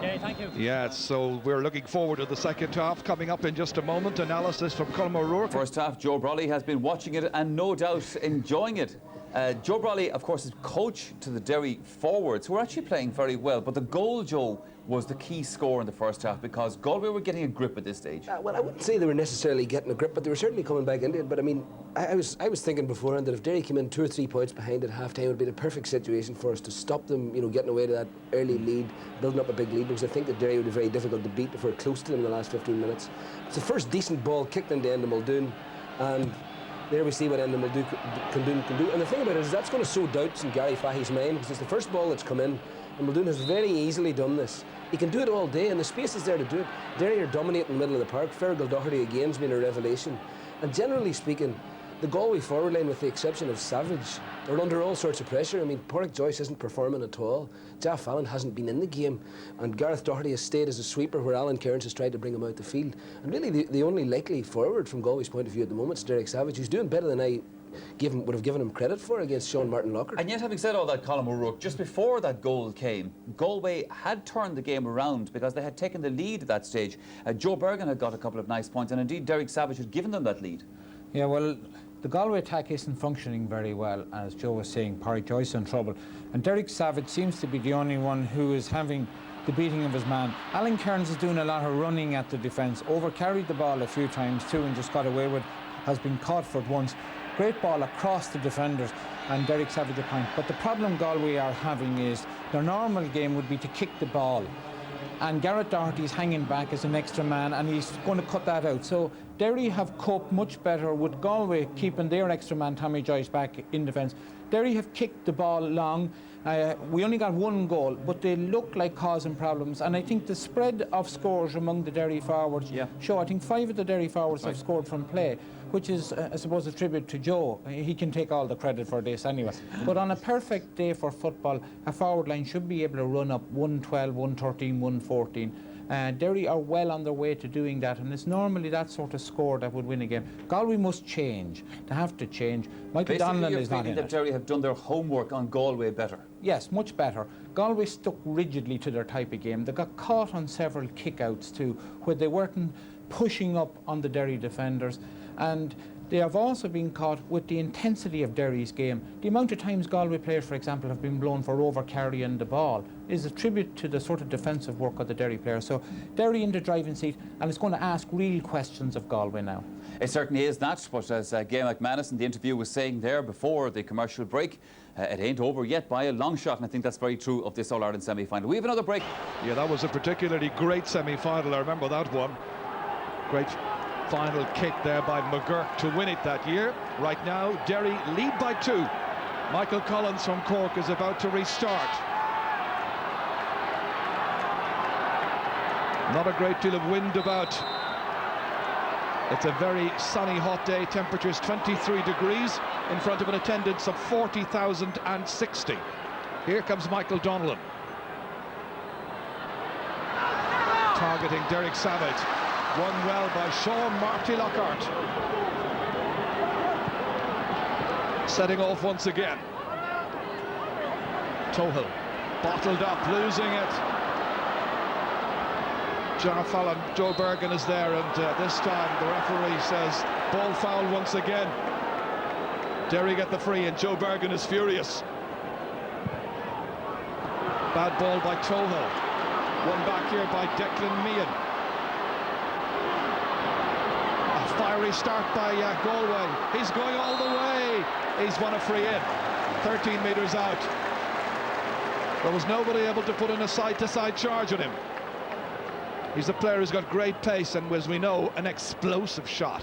Yeah, thank you. Yeah, so we're looking forward to the second half coming up in just a moment. Analysis from Colm O'Rourke. First half, Joe Brawley has been watching it and no doubt enjoying it. Joe Brawley, of course, is coach to the Derry forwards, who are actually playing very well. But the goal, Joe, was the key score in the first half because Galway were getting a grip at this stage. Well, I wouldn't say they were necessarily getting a grip, but they were certainly coming back into it. But I mean, I was thinking beforehand that if Derry came in 2 or 3 points behind at half time, it would be the perfect situation for us to stop them, getting away to that early lead, building up a big lead, because I think that Derry would be very difficult to beat if we're close to them in the last 15 minutes. It's the first decent ball kicked into Enda Muldoon, and there we see what Enda Muldoon can do. And the thing about it is that's going to sow doubts in Gary Fahy's mind, because it's the first ball that's come in, and Muldoon has very easily done this. He can do it all day, and the space is there to do it. Derry are dominating the middle of the park. Fergal Doherty again has been a revelation. And generally speaking, the Galway forward line, with the exception of Savage, are under all sorts of pressure. I mean, Pádraig Joyce isn't performing at all. Jaff Fallon hasn't been in the game. And Gareth Doherty has stayed as a sweeper, where Alan Cairns has tried to bring him out the field. And really, the only likely forward from Galway's point of view at the moment is Derek Savage, who's doing better than I would have given him credit for against Sean Martin Lockhart. And yet, having said all that, Colm O'Rourke, just before that goal came, Galway had turned the game around because they had taken the lead at that stage. Joe Bergen had got a couple of nice points, and indeed Derek Savage had given them that lead. Yeah, well, the Galway attack isn't functioning very well, as Joe was saying. Pádraig Joyce in trouble, and Derek Savage seems to be the only one who is having the beating of his man. Alan Cairns is doing a lot of running at the defence, overcarried the ball a few times too and just got away with, has been caught for it once. Great ball across the defenders, and Derek Savage a point. But the problem Galway are having is their normal game would be to kick the ball, and Gareth Doherty's hanging back as an extra man, and he's going to cut that out. So Derry have coped much better with Galway keeping their extra man Tommy Joyce back in defence. Derry have kicked the ball long. We only got 1 goal, but they look like causing problems. And I think the spread of scores among the Derry forwards show. I think 5 of the Derry forwards have scored from play, which is, I suppose, a tribute to Joe. He can take all the credit for this anyway. But on a perfect day for football, a forward line should be able to run up 112, 113, 114. Derry are well on their way to doing that, and it's normally that sort of score that would win a game. Galway must change. They have to change. Michael Donnellan is not in that it. Derry have done their homework on Galway better. Yes, much better. Galway stuck rigidly to their type of game. They got caught on several kick-outs too, where they weren't pushing up on the Derry defenders, and they have also been caught with the intensity of Derry's game. The amount of times Galway players, for example, have been blown for over-carrying the ball is a tribute to the sort of defensive work of the Derry players. So Derry in the driving seat, and it's going to ask real questions of Galway now. It certainly is that, but as Gail McManus in the interview was saying there before the commercial break, it ain't over yet by a long shot, and I think that's very true of this All-Ireland semi-final. We have another break. Yeah, that was a particularly great semi-final. I remember that one. Great final kick there by McGurk to win it that year. Right now, Derry lead by 2. Michael Collins from Cork is about to restart. Not a great deal of wind about. It's a very sunny, hot day. Temperatures 23 degrees in front of an attendance of 40,060. Here comes Michael Donnellan. Targeting Derek Savage. Won well by Sean Marty Lockhart. Setting off once again. Tohill bottled up, losing it. Jaff Fallon, Joe Bergen is there, and this time the referee says ball foul once again. Derry get the free, and Joe Bergen is furious. Bad ball by Tohill. One back here by Declan Meehan. Fiery start by Galway. He's going all the way. He's won a free in. 13 metres out. There was nobody able to put in a side-to-side charge on him. He's a player who's got great pace and, as we know, an explosive shot.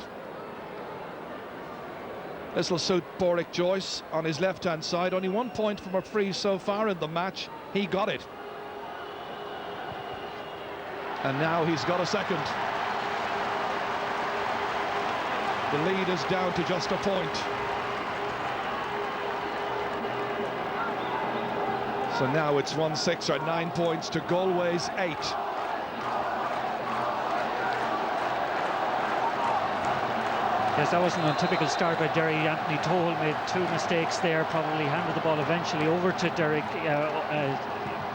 This will suit Pádraig Joyce on his left-hand side. Only 1 point from a free so far in the match. He got it. And now he's got a second. The lead is down to just a point. So now it's 1-6, or 9 points to Galway's 8. Yes, that was an untypical start by Derry. Anthony Tohill made 2 mistakes there, probably handed the ball eventually over to Derek,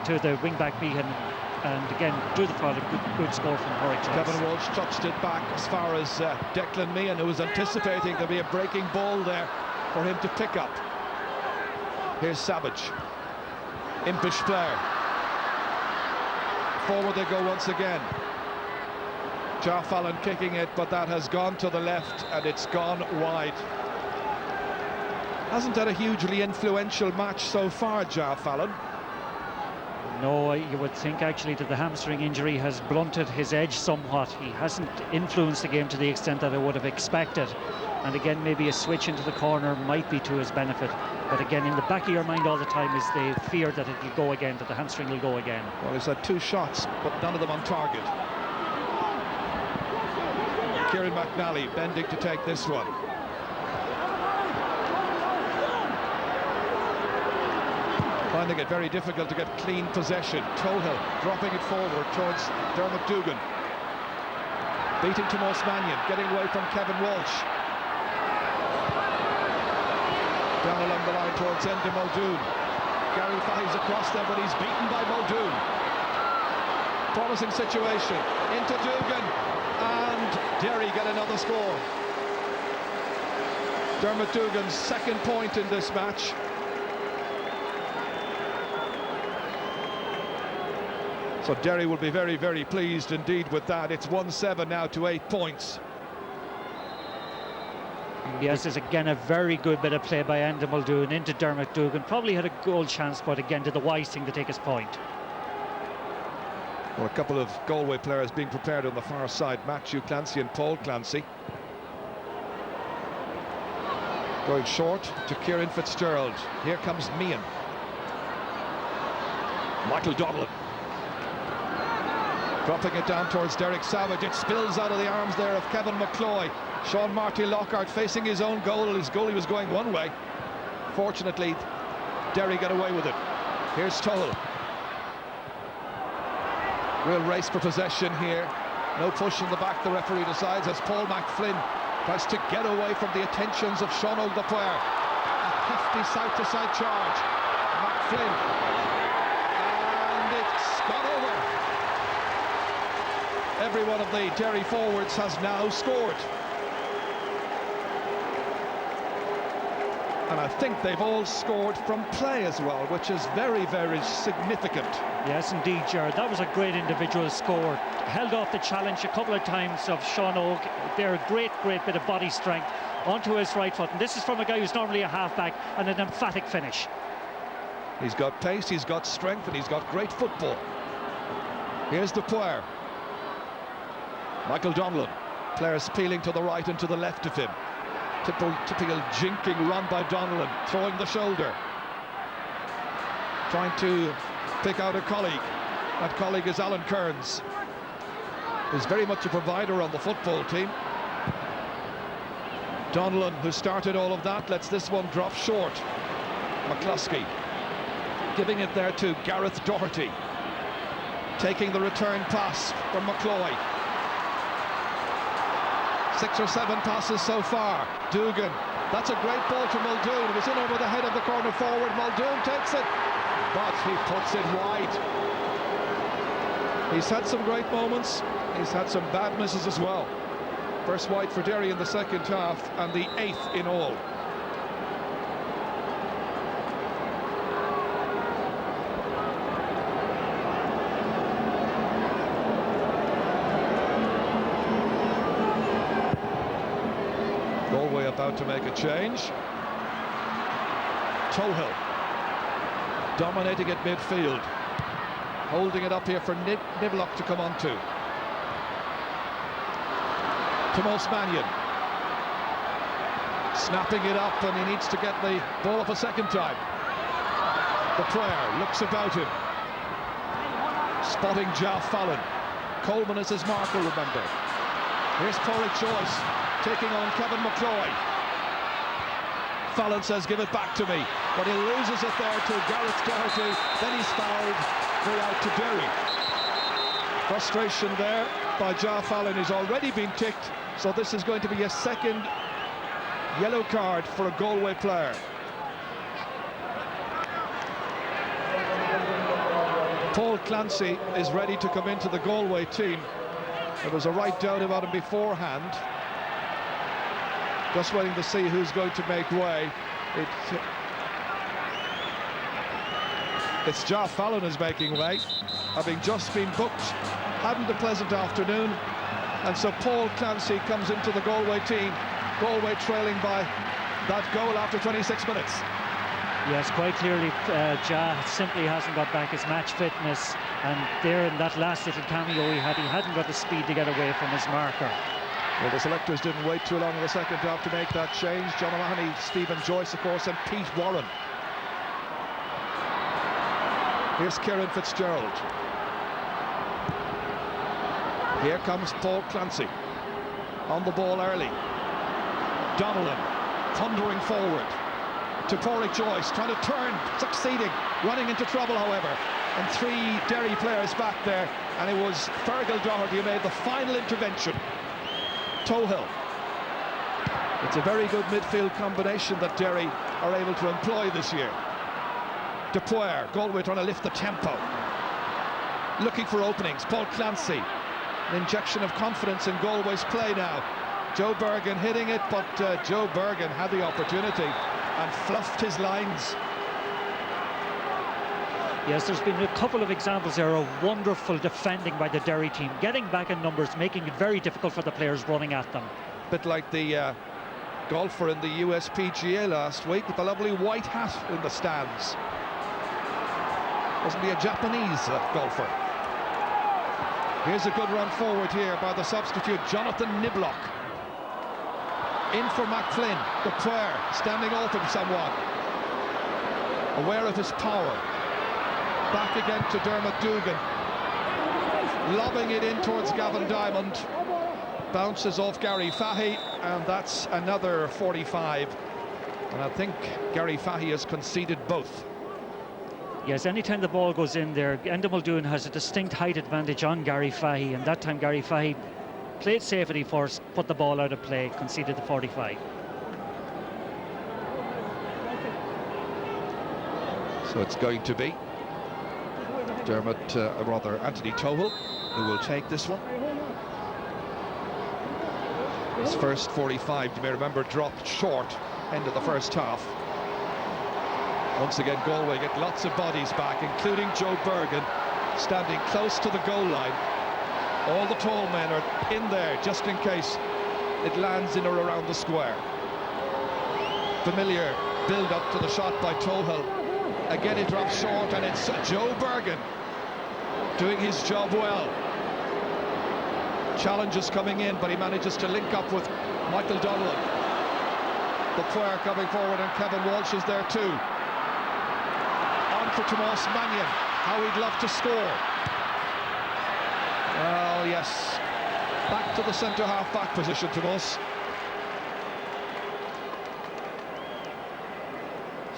to the wing-back Meehan, and again, drew the product. Good score from Cork. Kevin Walsh touched it back as far as Declan Meehan, who was anticipating there'd be a breaking ball there for him to pick up. Here's Savage. Impish player. Forward they go once again. Jar Fallon kicking it, but that has gone to the left and it's gone wide. Hasn't had a hugely influential match so far, Jar Fallon. No, you would think actually that the hamstring injury has blunted his edge somewhat. He hasn't influenced the game to the extent that I would have expected. And again, maybe a switch into the corner might be to his benefit. But again, in the back of your mind all the time is the fear that it will go again, that the hamstring will go again. Well, he's had 2 shots, but none of them on target. Kieran McNally bending to take this one. Finding it very difficult to get clean possession. Tohill dropping it forward towards Dermot Dugan. Beating Tomás Mannion, getting away from Kevin Walsh. Down along the line towards Enda Muldoon. Gary Fahey's across there, but he's beaten by Muldoon. Promising situation. Into Dugan. And Derry get another score. Dermot Dugan's 2nd point in this match. So Derry will be very, very pleased indeed with that. It's 1-7 now to 8 points. Yes, it's again a very good bit of play by Enda Muldoon into Dermot Dugan. Probably had a goal chance, but again did the wise thing to take his point. Well, a couple of Galway players being prepared on the far side, Matthew Clancy and Paul Clancy. Going short to Kieran Fitzgerald. Here comes Meehan. Michael Donlan. Dropping it down towards Derek Savage. It spills out of the arms there of Kevin McCloy. Sean Marty Lockhart facing his own goal. His goalie was going one way. Fortunately, Derry got away with it. Here's Tohill. Real race for possession here. No push in the back, the referee decides, as Paul McFlynn tries to get away from the attentions of Sean O'Dwyer. A hefty side-to-side charge. McFlynn. And it's gone over. Every one of the Derry forwards has now scored. And I think they've all scored from play as well, which is very, very significant. Yes, indeed, Gerard. That was a great individual score. Held off the challenge a couple of times of Sean Oak. They're a great, great bit of body strength onto his right foot. And this is from a guy who's normally a half-back, and an emphatic finish. He's got pace, he's got strength, and he's got great football. Here's the player. Michael Donlan. Players peeling to the right and to the left of him. Typical jinking run by Donlan, throwing the shoulder. Trying to pick out a colleague. That colleague is Alan Kearns. He's very much a provider on the football team. Donlan, who started all of that, lets this one drop short. McCluskey giving it there to Gareth Doherty. Taking the return pass from McCloy. 6 or 7 passes so far. Dugan, that's a great ball to Muldoon. It was in over the head of the corner forward. Muldoon takes it, but he puts it wide. He's had some great moments. He's had some bad misses as well. First white for Derry in the second half, and the 8th in all. Galway about to make a change. Tohill dominating at midfield, holding it up here for Niblock to come onto. Tomás Mannion snapping it up, and he needs to get the ball up a second time. The player looks about him, spotting Jar Fallon. Coleman is his marker, remember. Here's Paulie Choice. taking on Kevin McCloy. Fallon says, give it back to me, but he loses it there to Gareth Doherty. Then he's fouled, free out to Derry. Frustration there by Ja Fallon. He's already been ticked, so this is going to be a second yellow card for a Galway player. Paul Clancy is ready to come into the Galway team. There was a right doubt about him beforehand. Just waiting to see who's going to make way. It's Ja Fallon is making way, having just been booked, hadn't a pleasant afternoon, and so Paul Clancy comes into the Galway team. Galway trailing by that goal after 26 minutes. Yes, quite clearly, Ja simply hasn't got back his match fitness, and there in that last little cameo he hadn't got the speed to get away from his marker. Well, the selectors didn't wait too long in the second half to make that change. John O'Mahony, Stephen Joyce, of course, and Pete Warren. Here's Kieran Fitzgerald. Here comes Paul Clancy. On the ball early. Donnellan thundering forward to Porrick Joyce, trying to turn, succeeding, running into trouble, however. And three Derry players back there, and it was Fergal Doherty who made the final intervention. Tohill. It's a very good midfield combination that Derry are able to employ this year. Depoire, Galway trying to lift the tempo. Looking for openings, Paul Clancy. An injection of confidence in Galway's play now. Joe Bergen hitting it, but Joe Bergen had the opportunity and fluffed his lines. Yes, there's been a couple of examples there of wonderful defending by the Derry team, getting back in numbers, making it very difficult for the players running at them. Bit like the golfer in the USPGA last week with the lovely white hat in the stands. Wasn't he a Japanese golfer? Here's a good run forward here by the substitute, Jonathan Niblock. In for McFlynn, the player standing open somewhat. Aware of his power. Back again to Dermot Dugan. Lobbing it in towards Gavin Diamond. Bounces off Gary Fahy, and that's another 45. And I think Gary Fahy has conceded both. Yes, anytime the ball goes in there, Enda Muldoon has a distinct height advantage on Gary Fahy, and that time Gary Fahy played safety first, put the ball out of play, conceded the 45. So it's going to be Anthony Tohill who will take this one. His first 45, you may remember, dropped short end of the first half. Once again, Galway get lots of bodies back, including Joe Bergen, standing close to the goal line. All the tall men are in there just in case it lands in or around the square. Familiar build up to the shot by Tohill. Again it drops short, and it's Joe Bergen doing his job well. Challenges coming in, but he manages to link up with Michael Donnellan. The player coming forward, and Kevin Walsh is there too. On for Tomas Mannion. How he'd love to score. Oh yes, back to the centre half back position, Tomas.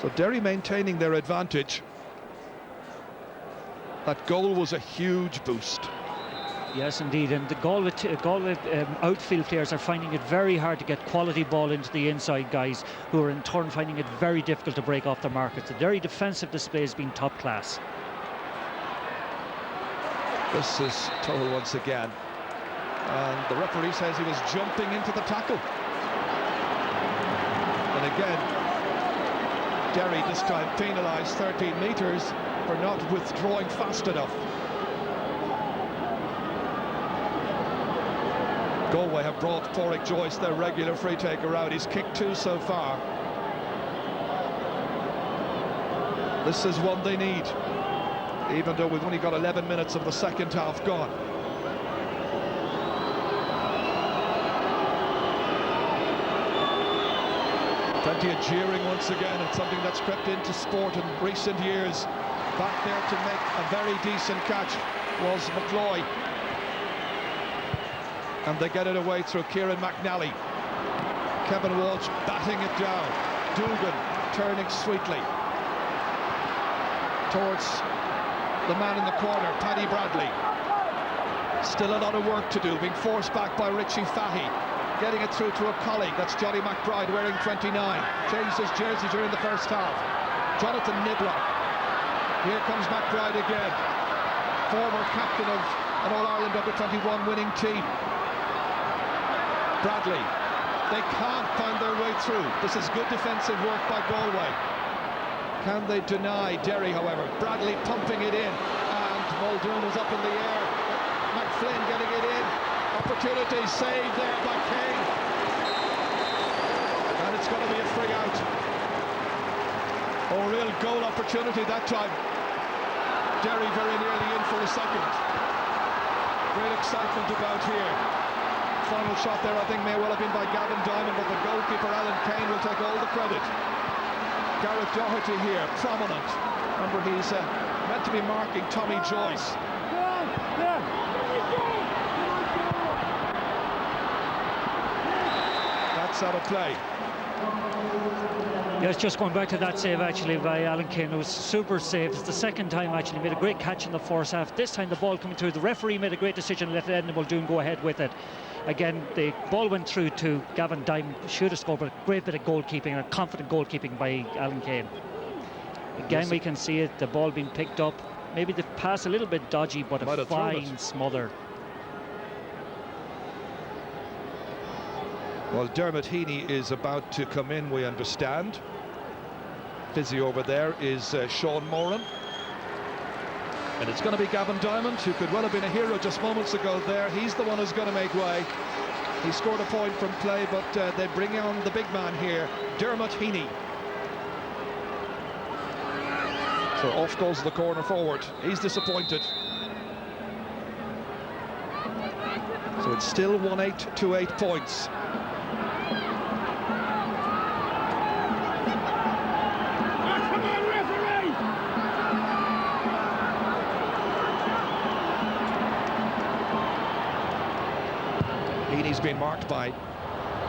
So Derry maintaining their advantage. That goal was a huge boost. Yes, indeed, and the Galway outfield players are finding it very hard to get quality ball into the inside guys, who are in turn finding it very difficult to break off their markets. The Derry defensive display has been top class. This is Tohill once again, and the referee says he was jumping into the tackle. And again, Derry this time penalised 13 metres for not withdrawing fast enough. Galway have brought Porrick Joyce, their regular free taker, out. He's kicked 2 so far. This is one they need, even though we've only got 11 minutes of the second half gone. Plenty of jeering once again. It's something that's crept into sport in recent years. Back there to make a very decent catch was McCloy. And they get it away through Kieran McNally. Kevin Walsh batting it down. Dugan turning sweetly towards the man in the corner, Paddy Bradley. Still a lot of work to do, being forced back by Richie Fahy. Getting it through to a colleague, that's Johnny McBride, wearing 29. Changed his jersey during the first half. Jonathan Niblock. Here comes McBride again. Former captain of an All-Ireland under-21 winning team. Bradley. They can't find their way through. This is good defensive work by Galway. Can they deny Derry, however? Bradley pumping it in, and Muldoon is up in the air. McFlynn getting it in. Opportunity saved there by Kane. And it's going to be a free out. Oh, real goal opportunity that time. Derry very nearly in for a second. Great excitement about here. Final shot there, I think, may well have been by Gavin Diamond, but the goalkeeper, Alan Kane, will take all the credit. Gareth Doherty here, prominent. Remember, he's meant to be marking Tommy Joyce. That's out of play. Yes, just going back to that save actually by Alan Kane. It was a super save. It's the second time actually. Made a great catch in the first half. This time the ball coming through. The referee made a great decision and let Edna Muldoon go ahead with it. Again, the ball went through to Gavin Diamond. Should have scored, but a great bit of goalkeeping, and confident goalkeeping by Alan Kane. Again, we can see it, the ball being picked up. Maybe the pass a little bit dodgy, but a fine smother. Well, Dermot Heaney is about to come in, we understand. Busy over there is Sean Moran. And it's going to be Gavin Diamond, who could well have been a hero just moments ago there. He's the one who's going to make way. He scored a point from play, but they bring on the big man here, Dermot Heaney. So off goes the corner forward. He's disappointed. So it's still 1-8 to 8 points. Heaney's been marked by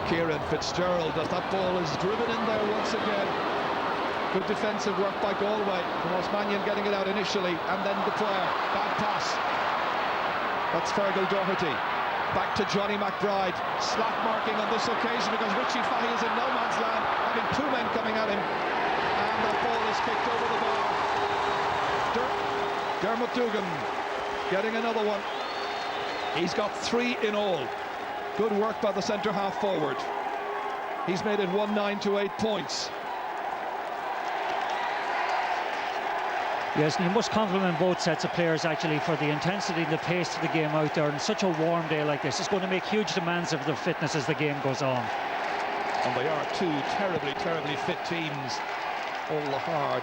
Kieran Fitzgerald as that ball is driven in there once again. Good defensive work by Galway. Mannion getting it out initially, and then the player. Bad pass. That's Fergal Doherty. Back to Johnny McBride. Slack marking on this occasion because Richie Fahy is in no man's land, having two men coming at him. And that ball is kicked over the bar. Dermot Dugan getting another one. He's got 3 in all. Good work by the centre half forward. He's made it 1-9 to 8 points. Yes, and you must compliment both sets of players actually for the intensity and the pace of the game out there. On such a warm day like this, it's going to make huge demands of their fitness as the game goes on. And they are two terribly, terribly fit teams. All the hard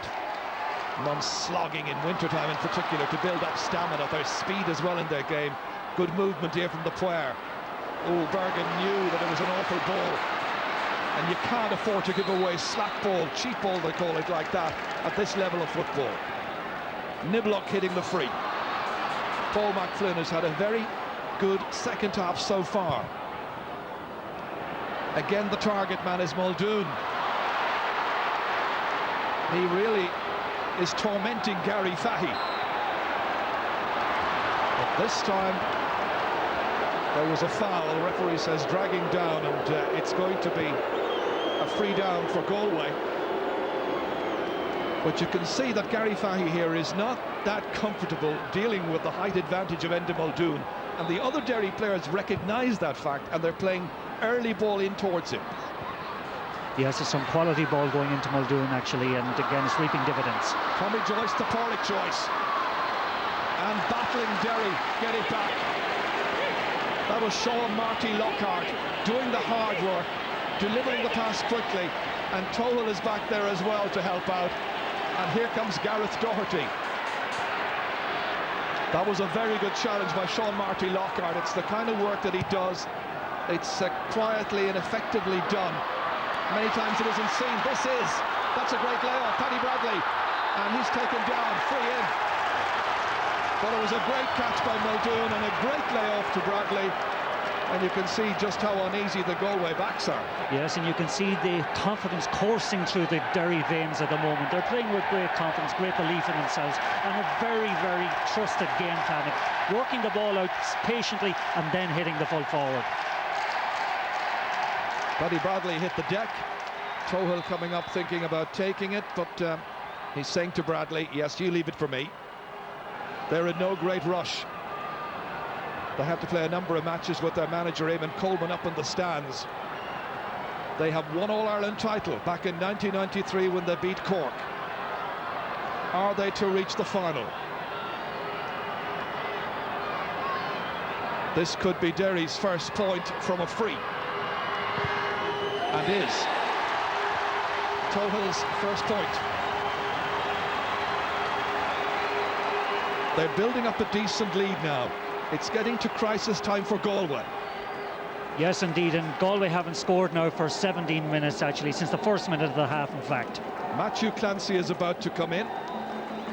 non-slogging in wintertime in particular to build up stamina. There's speed as well in their game. Good movement here from the player. Oh, Bergen knew that it was an awful ball. And you can't afford to give away slack ball, cheap ball they call it like that, at this level of football. Niblock hitting the free. Paul McFlynn has had a very good second half so far. Again, the target man is Muldoon. He really is tormenting Gary Fahy. But this time, there was a foul. The referee says dragging down, and it's going to be a free down for Galway. But you can see that Gary Fahy here is not that comfortable dealing with the height advantage of Enda Muldoon, and the other Derry players recognise that fact, and they're playing early ball in towards him. Yes, there's some quality ball going into Muldoon actually, and again it's reaping dividends. Tommy Joyce to Porrick Joyce, and battling Derry get it back. That was Sean Marty Lockhart doing the hard work, delivering the pass quickly, and Tohil is back there as well to help out. And here comes Gareth Doherty. That was a very good challenge by Sean Marty Lockhart. It's the kind of work that he does. It's quietly and effectively done. Many times it isn't seen. That's a great layoff. Paddy Bradley, and he's taken down, free in. But it was a great catch by Muldoon and a great layoff to Bradley. And you can see just how uneasy the Galway backs are. Yes, and you can see the confidence coursing through the Derry veins at the moment. They're playing with great confidence, great belief in themselves, and a very, very trusted game plan, working the ball out patiently and then hitting the full forward. Paddy Bradley hit the deck. Tohill coming up thinking about taking it, but he's saying to Bradley, yes, you leave it for me. They're in no great rush. They have to play a number of matches with their manager Eamon Coleman up in the stands. They have won All-Ireland title back in 1993 when they beat Cork. Are they to reach the final? This could be Derry's first point from a free. And is Tohill's first point. They're building up a decent lead now. It's getting to crisis time for Galway. Yes, indeed, and Galway haven't scored now for 17 minutes, actually, since the first minute of the half, in fact. Matthew Clancy is about to come in,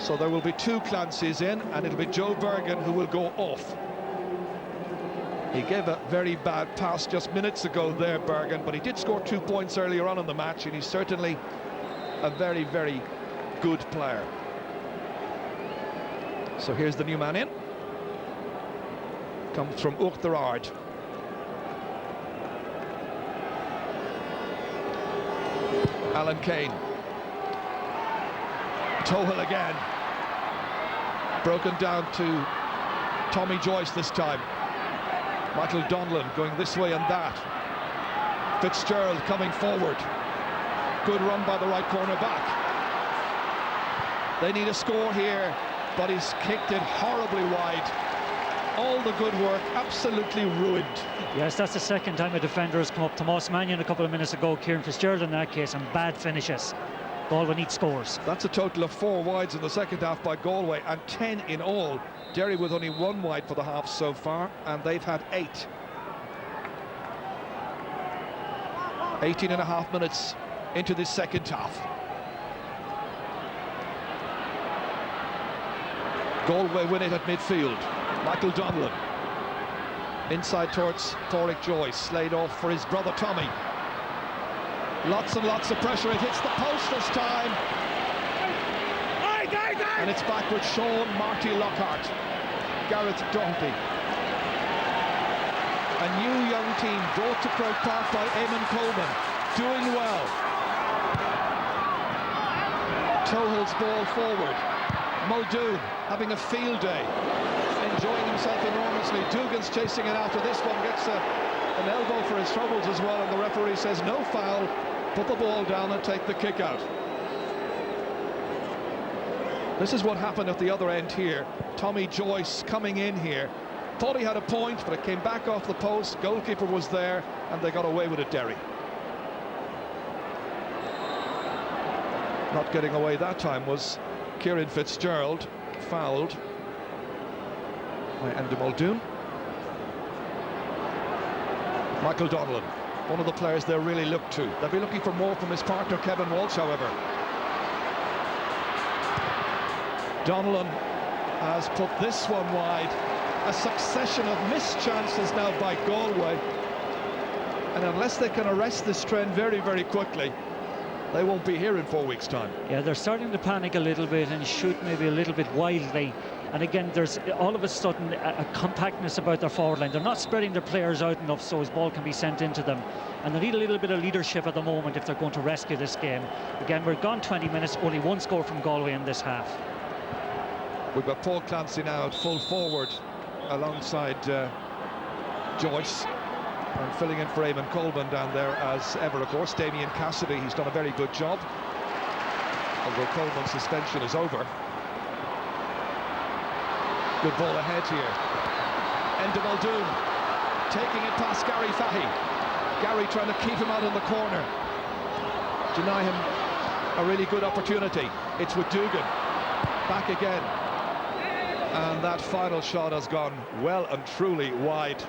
so there will be two Clancys in, and it'll be Joe Bergen who will go off. He gave a very bad pass just minutes ago there, Bergen, but he did score 2 points earlier on in the match, and he's certainly a very, very good player. So here's the new man in. Comes from Uachtarard. Alan Kane. Tohill again. Broken down to Tommy Joyce this time. Michael Donlan going this way and that. Fitzgerald coming forward. Good run by the right corner back. They need a score here, but he's kicked it horribly wide. All the good work absolutely ruined. Yes, that's the second time a defender has come up. Tomas Mannion a couple of minutes ago, Kieran Fitzgerald in that case, and bad finishes. Galway need scores. That's a total of 4 wides in the second half by Galway, and 10 in all. Derry with only 1 wide for the half so far, and they've had 8. 18.5 minutes into this second half. Galway win it at midfield. Michael Donlan inside towards Thoric Joyce, laid off for his brother Tommy. Lots and lots of pressure. It hits the post this time, and it's back with Sean Marty Lockhart. Gareth Doherty, a new young team brought to Croke Park by Eamon Coleman, doing well. Tohill's ball forward. Muldoon having a field day, enjoying himself enormously. Dugan's chasing it after this one, gets an elbow for his troubles as well, and the referee says no foul, put the ball down and take the kick out. This is what happened at the other end here. Tommy Joyce coming in here, thought he had a point, but it came back off the post. Goalkeeper was there, and they got away with it, Derry. Not getting away that time was Kieran Fitzgerald, fouled by Enda Muldoon. Michael Donlan, one of the players they really look to. They'll be looking for more from his partner Kevin Walsh, however. Donlan has put this one wide. A succession of missed chances now by Galway, and unless they can arrest this trend very, very quickly, they won't be here in 4 weeks' time. Yeah, they're starting to panic a little bit and shoot maybe a little bit wildly. And again, there's all of a sudden a compactness about their forward line. They're not spreading their players out enough so his ball can be sent into them. And they need a little bit of leadership at the moment if they're going to rescue this game. Again, we're gone 20 minutes, only 1 score from Galway in this half. We've got Paul Clancy now at full forward alongside Joyce. And filling in for Eamon Coleman down there as ever, of course. Damien Cassidy, he's done a very good job, although Coleman's suspension is over. Good ball ahead here. Enda Muldoon taking it past Gary Fahy. Gary trying to keep him out in the corner, deny him a really good opportunity. It's with Dugan. Back again. And that final shot has gone well and truly wide.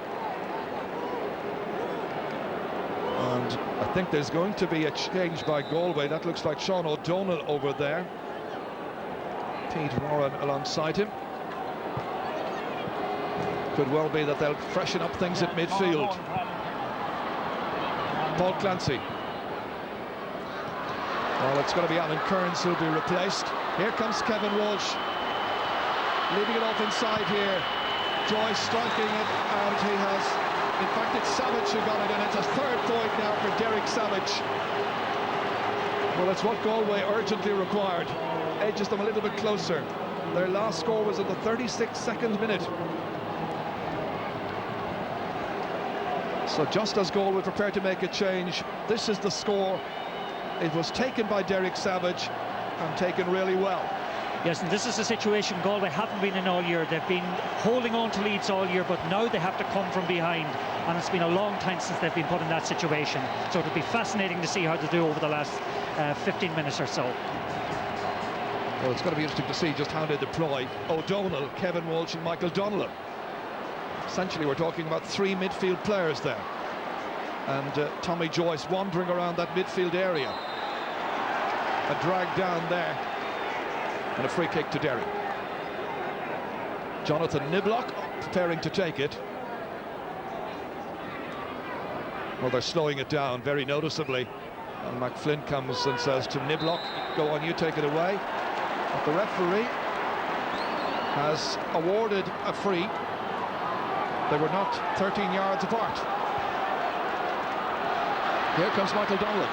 And I think there's going to be a change by Galway. That looks like Sean O'Donnell over there. Pete Warren alongside him. Could well be that they'll freshen up things at midfield. Paul Clancy. Well, it's going to be Alan Kearns who'll be replaced. Here comes Kevin Walsh, leaving it off inside here. Joyce striking it, and he has, in fact, it's Savage who got it, and it's a third point now for Derek Savage. Well, it's what Galway urgently required. Edges them a little bit closer. Their last score was in the 36-second minute. So just as Galway prepared to make a change, this is the score. It was taken by Derek Savage, and taken really well. Yes, and this is a situation Galway haven't been in all year. They've been holding on to leads all year, but now they have to come from behind, and it's been a long time since they've been put in that situation. So it'll be fascinating to see how they do over the last 15 minutes or so. Well, it's going to be interesting to see just how they deploy O'Donnell, Kevin Walsh and Michael Donnellan. Essentially, we're talking about 3 midfield players there. And Tommy Joyce wandering around that midfield area. A drag down there. And a free kick to Derry. Jonathan Niblock preparing to take it. Well, they're slowing it down very noticeably. And McFlynn comes and says to Niblock, go on, you take it away. But the referee has awarded a free. They were not 13 yards apart. Here comes Michael Donnellan.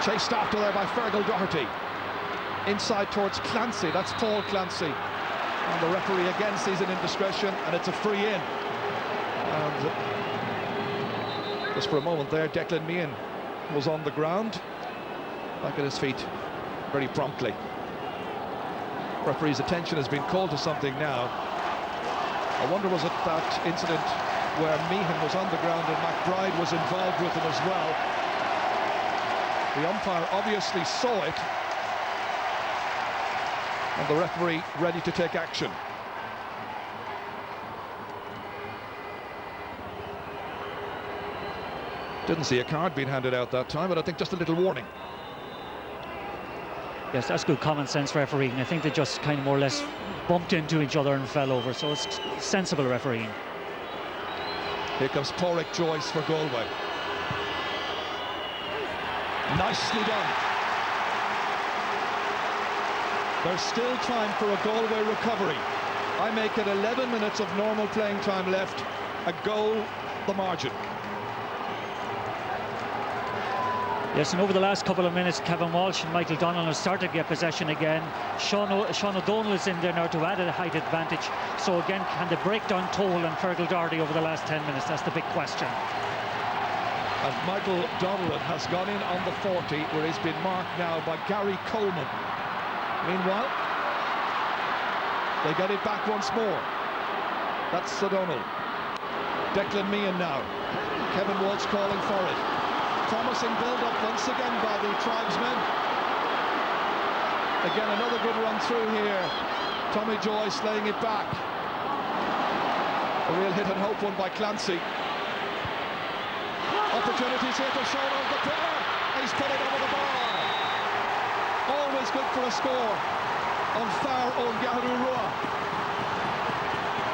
Chased after there by Fergal Doherty. Inside towards Clancy, that's Paul Clancy. And the referee again sees an indiscretion, and it's a free in. And just for a moment there, Declan Meehan was on the ground, back at his feet very promptly. Referee's attention has been called to something now. I wonder, was it that incident where Meehan was on the ground and McBride was involved with him as well? The umpire obviously saw it, and the referee ready to take action. Didn't see a card being handed out that time, but I think just a little warning. Yes, that's good common sense refereeing. I think they just kind of more or less bumped into each other and fell over, so it's sensible refereeing. Here comes Pádraig Joyce for Galway. Nicely done. There's still time for a Galway recovery. I make it 11 minutes of normal playing time left. A goal, the margin. Yes, and over the last couple of minutes, Kevin Walsh and Michael Donnellan have started to get possession again. Sean O'Donnell is in there now to add a height advantage. So again, can they break down Toll and Fergal Doherty over the last 10 minutes? That's the big question. And Michael Donnellan has gone in on the 40, where he's been marked now by Gary Coleman. Meanwhile, they get it back once more. That's O'Donnell. Declan Meehan now. Kevin Walsh calling for it. Promising build-up once again by the tribesmen. Again, another good run through here. Tommy Joyce laying it back. A real hit and hope one by Clancy. Opportunities here to show off the player. He's put it over the bar. Always good for a score on Far O'Garurua.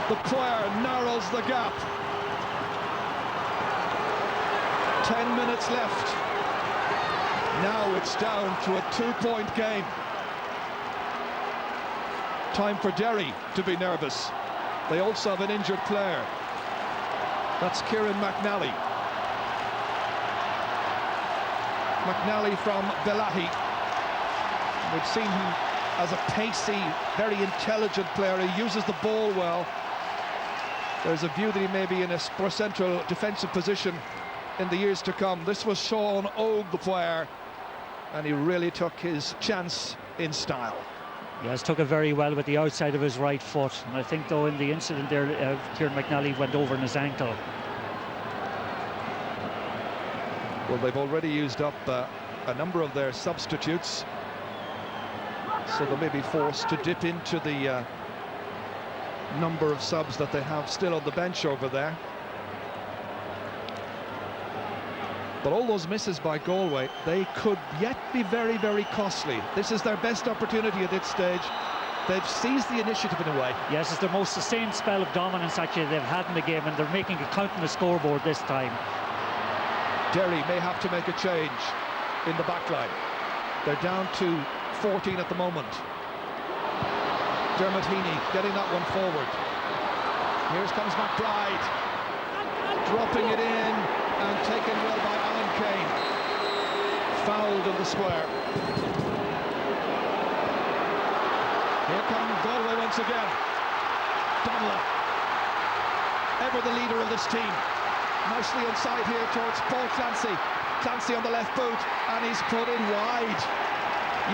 The player narrows the gap. 10 minutes left. Now it's down to a 2-point game. Time for Derry to be nervous. They also have an injured player. That's Kieran McNally. McNally from Belahi. We've seen him as a pacey, very intelligent player. He uses the ball well. There's a view that he may be in a more central defensive position in the years to come. This was Sean Ogue, the player, and he really took his chance in style. Yes, took it very well with the outside of his right foot. And I think, though, in the incident there, Kieran McNally went over in his ankle. Well, they've already used up a number of their substitutes, so they may be forced to dip into the number of subs that they have still on the bench over there. But all those misses by Galway, they could yet be very, very costly. This is their best opportunity at this stage They've seized the initiative in a way. Yes, it's their most sustained spell of dominance actually they've had in the game, and they're making it count on the scoreboard this time. Derry may have to make a change in the back line. They're down to 14 at the moment. Dermot Heaney getting that one forward. Here comes McBride, dropping it in and taken well by Alan Kane. Fouled in the square. Here comes Galway once again. Donnellan, ever the leader of this team. Nicely inside here towards Paul Clancy. Clancy on the left boot, and he's put in wide.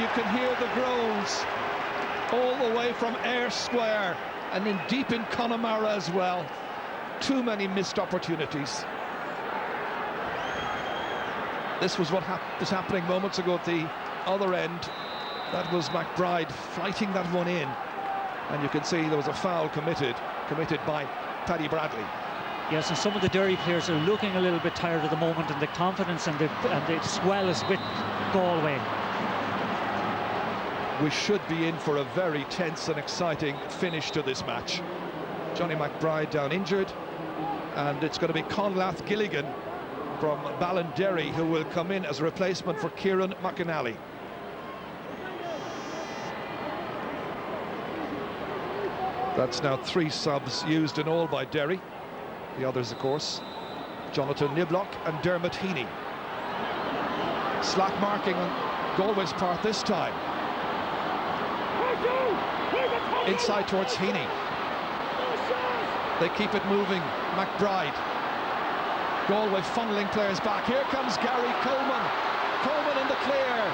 You can hear the groans all the way from Ayr Square, and then deep in Connemara as well. Too many missed opportunities. This was what was happening moments ago at the other end. That was McBride fighting that one in, and you can see there was a foul committed by Paddy Bradley. Yes, and some of the Derry players are looking a little bit tired at the moment, and the confidence and the swell is with Galway. We should be in for a very tense and exciting finish to this match. Johnny McBride down injured, and it's going to be Conlath Gilligan from Ballinderry who will come in as a replacement for Kieran McAnally. That's now 3 subs used in all by Derry. The others, of course, Jonathan Niblock and Dermot Heaney. Slack marking on Galway's part this time. Inside towards Heaney. They keep it moving. McBride. Galway funneling players back. Here comes Gary Coleman. Coleman in the clear.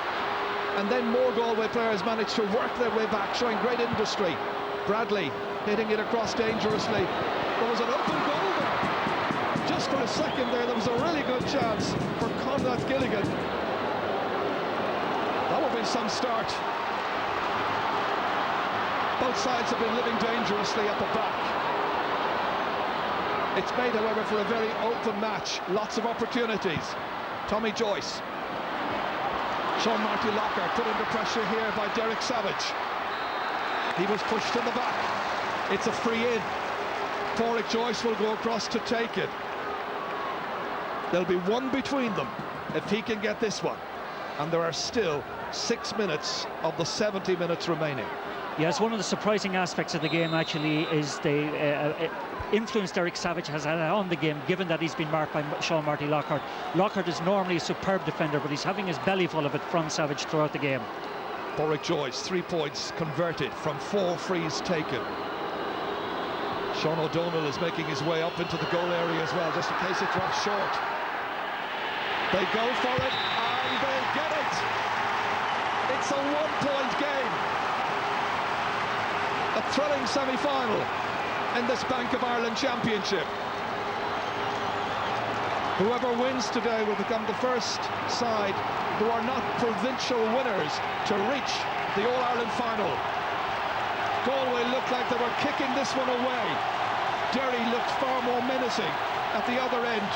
And then more Galway players manage to work their way back, showing great industry. Bradley hitting it across dangerously. There was an open goal there. Just for a second there was a really good chance for Conlath Gilligan. That would have been some start. Both sides have been living dangerously at the back. It's made, however, for a very open match. Lots of opportunities. Tommy Joyce. Sean Marty Locker put under pressure here by Derek Savage. He was pushed in the back. It's a free in. Porrick Joyce will go across to take it. There'll be one between them if he can get this one. And there are still 6 minutes of the 70 minutes remaining. Yes, one of the surprising aspects of the game actually is the influence Derek Savage has had on the game, given that he's been marked by Sean Marty Lockhart. Lockhart is normally a superb defender, but he's having his belly full of it from Savage throughout the game. Porrick Joyce, 3 points converted from 4 frees taken. Sean O'Donnell is making his way up into the goal area as well, just in case it drops short. They go for it, and they get it! It's a 1-point game. A thrilling semi-final in this Bank of Ireland Championship. Whoever wins today will become the first side who are not provincial winners to reach the All-Ireland final. Galway looked like they were kicking this one away. Derry looked far more menacing at the other end.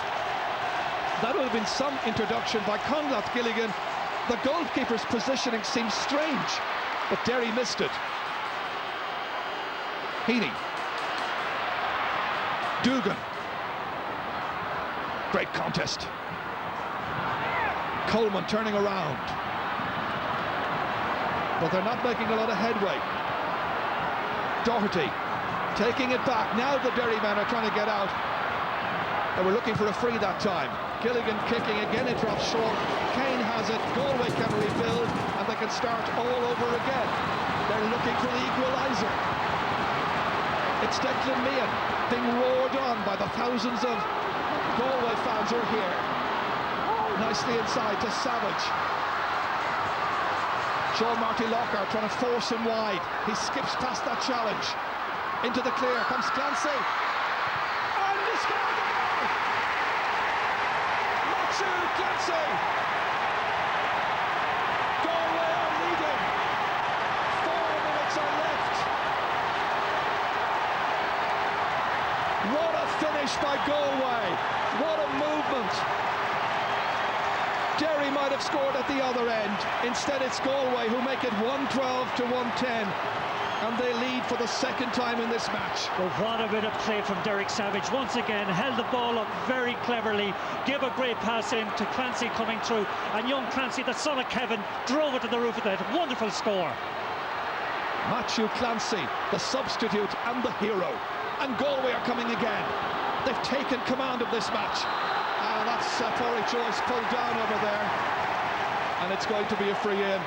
That would have been some introduction by Conlath Gilligan. The goalkeeper's positioning seems strange, but Derry missed it. Heaney. Dugan. Great contest. Coleman turning around. But they're not making a lot of headway. Doherty taking it back. Now the Derry men are trying to get out. They were looking for a free that time. Gilligan kicking again, it drops short. Kane has it. Galway can rebuild, and they can start all over again. They're looking for the equaliser. It's Declan Meehan being roared on by the thousands of Galway fans who are here. Nicely inside to Savage. Sean Marty Lockhart trying to force him wide. He skips past that challenge. Into the clear comes Clancy. And he scored the goal! Matthew Clancy! Galway are leading. 4 minutes are left. What a finish by Galway. What a movement. Derry might have scored at the other end. Instead, it's Galway who make it 112 to 110. and they lead for the second time in this match. Well, what a bit of play from Derek Savage. Once again, held the ball up very cleverly, gave a great pass in to Clancy coming through, and young Clancy, the son of Kevin, drove it to the roof of the net. Wonderful score. Matthew Clancy, the substitute and the hero. And Galway are coming again. They've taken command of this match. And that's Pádraig Joyce pulled down over there. And it's going to be a free in.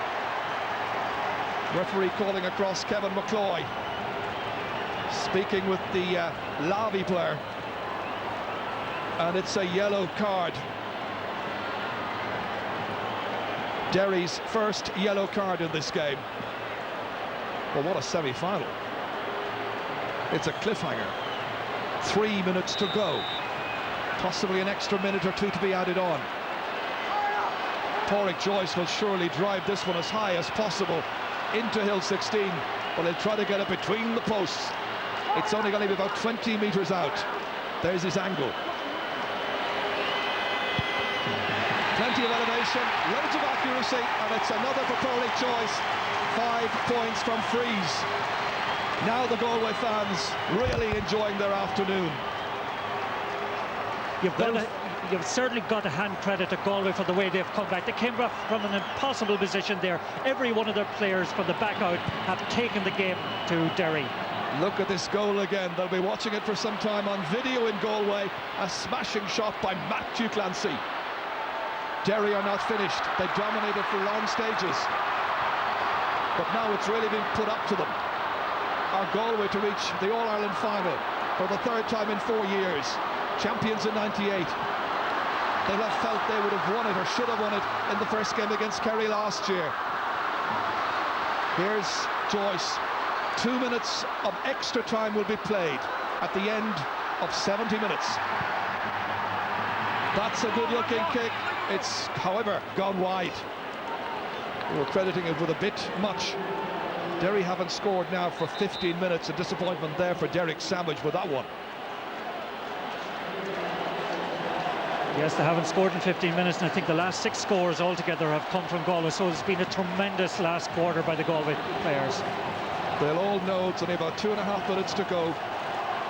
Referee calling across Kevin McCloy. Speaking with the Lavi player. And it's a yellow card. Derry's first yellow card in this game. Well, what a semi-final. It's a cliffhanger. 3 minutes to go. Possibly an extra minute or two to be added on. Pádraig Joyce will surely drive this one as high as possible into Hill 16, but he'll try to get it between the posts. It's only going to be about 20 metres out. There's his angle. Plenty of elevation, loads of accuracy, and it's another for Pádraig Joyce. 5 points from frees. Now the Galway fans really enjoying their afternoon. You've certainly got to hand credit to Galway for the way they've come back. They came back from an impossible position there. Every one of their players from the back out have taken the game to Derry. Look at this goal again. They'll be watching it for some time on video in Galway. A smashing shot by Matthew Clancy. Derry are not finished. They dominated for long stages. But now it's really been put up to them. Are Galway to reach the All-Ireland final for the third time in 4 years? Champions in '98. They have felt they would have won it or should have won it in the first game against Kerry last year. Here's Joyce. 2 minutes of extra time will be played at the end of 70 minutes. That's a good-looking kick. It's, however, gone wide. We're crediting it with a bit much. Derry haven't scored now for 15 minutes. A disappointment there for Derek Savage with that one. Yes, they haven't scored in 15 minutes, and I think the last 6 scores altogether have come from Galway, so it's been a tremendous last quarter by the Galway players. They'll all know it's only about 2.5 minutes to go,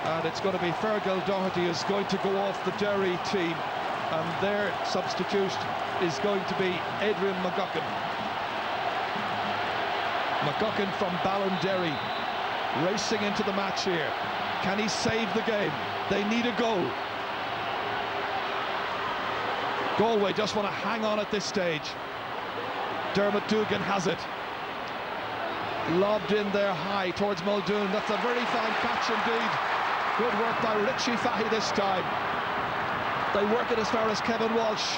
and it's going to be Fergal Doherty is going to go off the Derry team, and their substitute is going to be Adrian McGuckin. McGuckin from Ballinderry, racing into the match here. Can he save the game? They need a goal. Galway just want to hang on at this stage. Dermot Dugan has it. Lobbed in there high towards Muldoon. That's a very fine catch indeed. Good work by Richie Fahy this time. They work it as far as Kevin Walsh.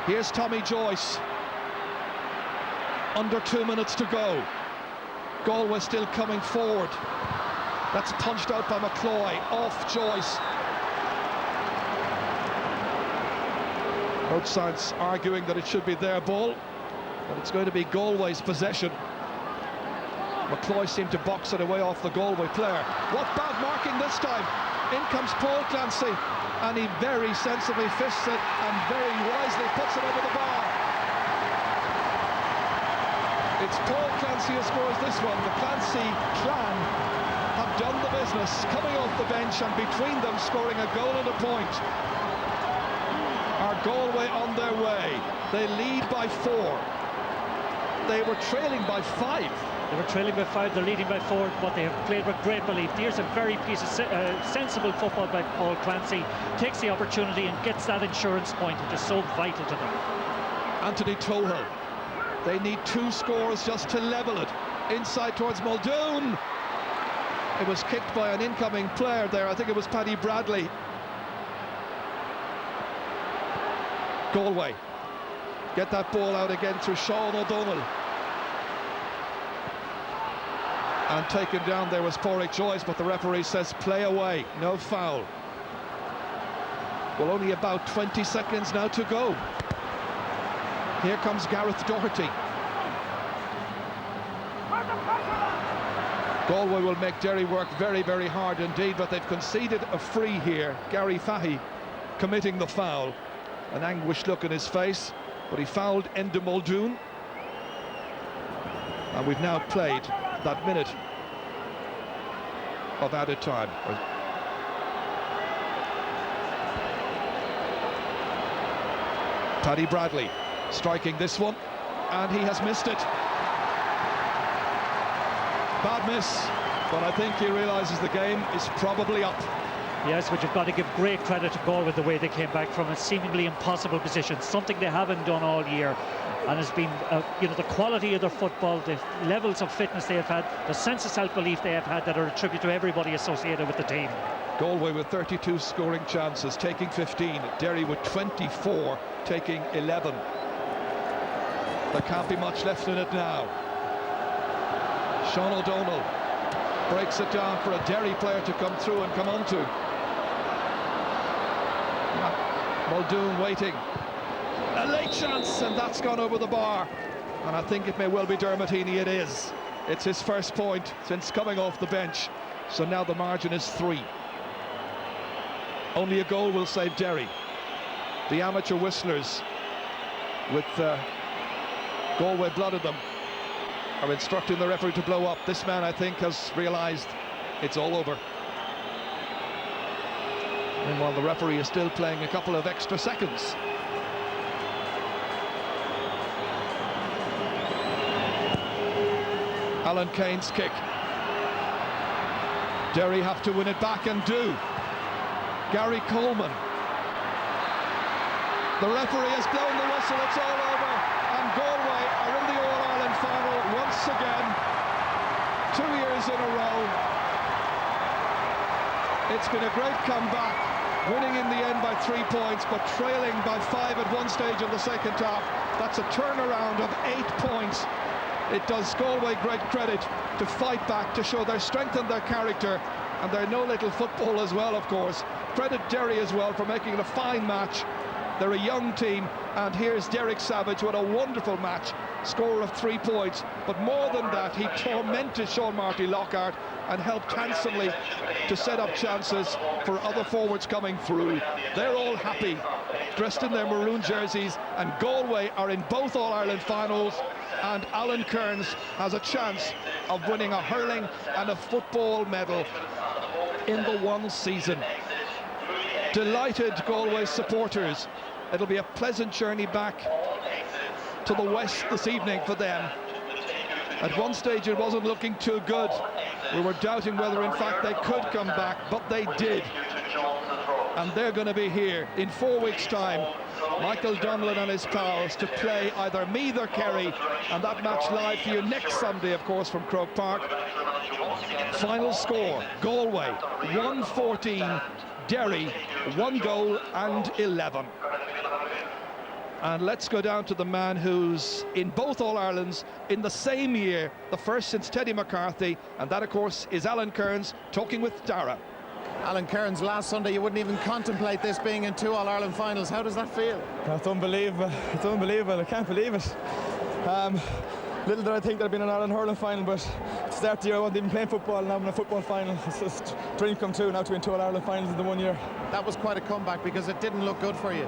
Here's Tommy Joyce. Under 2 minutes to go. Galway still coming forward. That's punched out by McCloy. Off Joyce. Both sides arguing that it should be their ball, but it's going to be Galway's possession. McCloy seemed to box it away off the Galway player. What bad marking this time. In comes Paul Clancy, and he very sensibly fists it and very wisely puts it over the bar. It's Paul Clancy who scores this one. The Clancy clan have done the business, coming off the bench and between them scoring a goal and a point. Are Galway on their way? They lead by 4. They were trailing by 5. They were trailing by 5, they're leading by 4, but they have played with great belief. Here's a very piece of sensible football by Paul Clancy. Takes the opportunity and gets that insurance point, which is so vital to them. Anthony Tohill. They need 2 scores just to level it. Inside towards Muldoon. It was kicked by an incoming player there. I think it was Paddy Bradley. Galway get that ball out again through Sean O'Donnell, and taken down there was Pádraig Joyce, but the referee says play away, no foul. Well, only about 20 seconds now to go. Here comes Gareth Doherty. Galway will make Derry work very, very hard indeed, but they've conceded a free here. Gary Fahy committing the foul. An anguished look in his face, but he fouled Enda Muldoon. And we've now played that minute of added time. Paddy Bradley striking this one, and he has missed it. Bad miss, but I think he realises the game is probably up. Yes, but you've got to give great credit to Galway the way they came back from a seemingly impossible position, something they haven't done all year. And has been, you know, the quality of their football, the levels of fitness they have had, the sense of self-belief they have had that are a tribute to everybody associated with the team. Galway with 32 scoring chances, taking 15. Derry with 24, taking 11. There can't be much left in it now. Sean O'Donnell breaks it down for a Derry player to come through and come onto. Muldoon waiting. A late chance, and that's gone over the bar. And I think it may well be Dermot Heaney. It is. It's his first point since coming off the bench. So now the margin is 3. Only a goal will save Derry. The amateur whistlers, with Galway blood in them, are instructing the referee to blow up. This man, I think, has realised it's all over. Meanwhile, the referee is still playing a couple of extra seconds. Alan Kane's kick. Derry have to win it back, and do. Gary Coleman. The referee has blown the whistle, it's all over, and Galway are in the All-Ireland final once again, 2 years in a row. It's been a great comeback, winning in the end by 3 points, but trailing by 5 at one stage in the second half. That's a turnaround of 8 points. It does Galway great credit to fight back, to show their strength and their character, and their no little football as well, of course. Credit Derry as well for making it a fine match. They're a young team, and here's Derek Savage with a wonderful match, scorer of 3 points, but more than that, he tormented Sean Marty Lockhart and helped handsomely to set up chances for other forwards coming through. They're all happy, dressed in their maroon jerseys, and Galway are in both All-Ireland finals, and Alan Kearns has a chance of winning a hurling and a football medal in the one season. Delighted Galway supporters. It'll be a pleasant journey back to the west this evening for them. At one stage it wasn't looking too good. We were doubting whether in fact they could come back, but they did. And they're going to be here in 4 weeks' time, Michael Donlan and his pals, to play either Meath or Kerry, and that match live for you next Sunday, of course, from Croke Park. Final score, Galway 1-14, Derry 1 goal and 11. And let's go down to the man who's in both All-Irelands in the same year, the first since Teddy McCarthy, and that of course is Alan Kearns, talking with Dara. Alan Kearns, last Sunday you wouldn't even contemplate this being in 2 All-Ireland finals. How does that feel? That's unbelievable. It's unbelievable. I can't believe it. Little did I think there'd been an Ireland hurling final, but to start the year I wasn't even playing football, and now I'm in a football final. It's just a dream come true now to win 2 All-Ireland finals in the 1 year. That was quite a comeback because it didn't look good for you.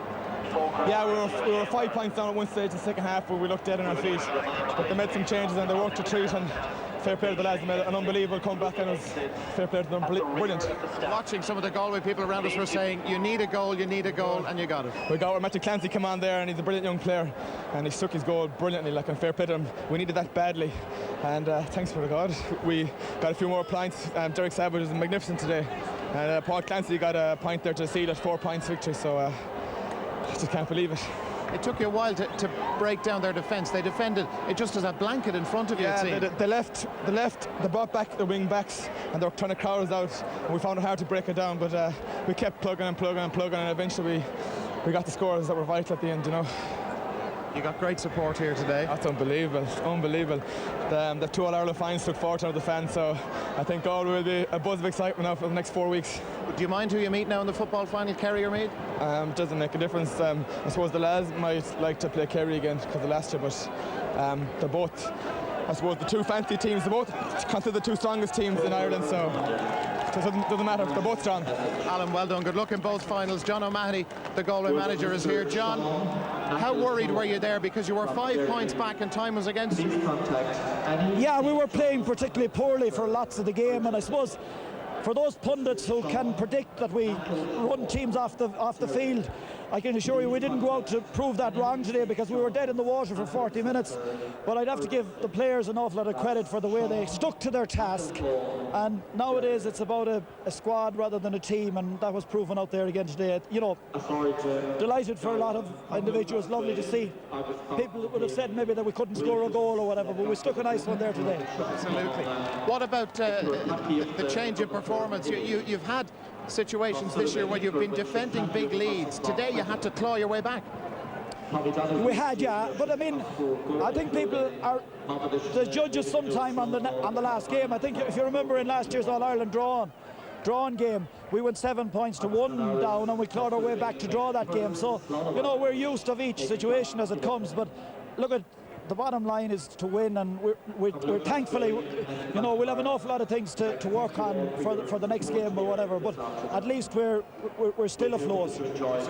Yeah, we were 5 points down at one stage in the second half where we looked dead on our feet, but they made some changes and they worked a treat, and fair play to the lads. They made an unbelievable comeback, and it was fair play to them. Brilliant. Watching some of the Galway people around us were saying, you need a goal, and you got it. We got Matthew Clancy come on there, and he's a brilliant young player, and he struck his goal brilliantly, like, and fair play to him. We needed that badly, and thanks for the God. We got a few more points. Derek Savage was magnificent today, and Paul Clancy got a point there to seal that 4 points victory, so I just can't believe it. It took you a while to break down their defence. They defended it just as a blanket in front of you. Yeah, they brought back the wing backs, and they were trying to crowd us out, and we found it hard to break it down, but we kept plugging, and eventually we got the scores that were vital at the end, you know. You got great support here today. That's unbelievable, unbelievable. The 2 All-Ireland finals took forward out of the fans, so I think Galway will be a buzz of excitement now for the next 4 weeks. Do you mind who you meet now in the football final, Kerry or Meath? It doesn't make a difference. I suppose the lads might like to play Kerry again because of last year, but they're both, I suppose, the 2 fancy teams. They're both considered the 2 strongest teams in Ireland, so it doesn't matter. They're both strong. Alan, well done. Good luck in both finals. John O'Mahony, the Galway manager, is here. John, how worried were you there, because you were 5 points back and time was against you? Yeah, we were playing particularly poorly for lots of the game, and I suppose for those pundits who can predict that we run teams off the field, I can assure you we didn't go out to prove that wrong today, because we were dead in the water for 40 minutes. But I'd have to give the players an awful lot of credit for the way they stuck to their task. And nowadays it's about a squad rather than a team, and that was proven out there again today. You know, delighted for a lot of individuals. Lovely to see. People would have said maybe that we couldn't score a goal or whatever, but we stuck a nice one there today. Absolutely. What about the change in performance? You've had situations this year where you've been defending big leads. Today you had to claw your way back. We had, yeah, but I mean, I think people are the judges sometime on the last game. I think if you remember in last year's All-Ireland drawn game, we went 7 points to 1 down, and we clawed our way back to draw that game. So, you know, we're used of each situation as it comes, but look at the bottom line is to win, and we're thankfully, you know, we'll have an awful lot of things to work on for the next game or whatever, but at least we're still afloat.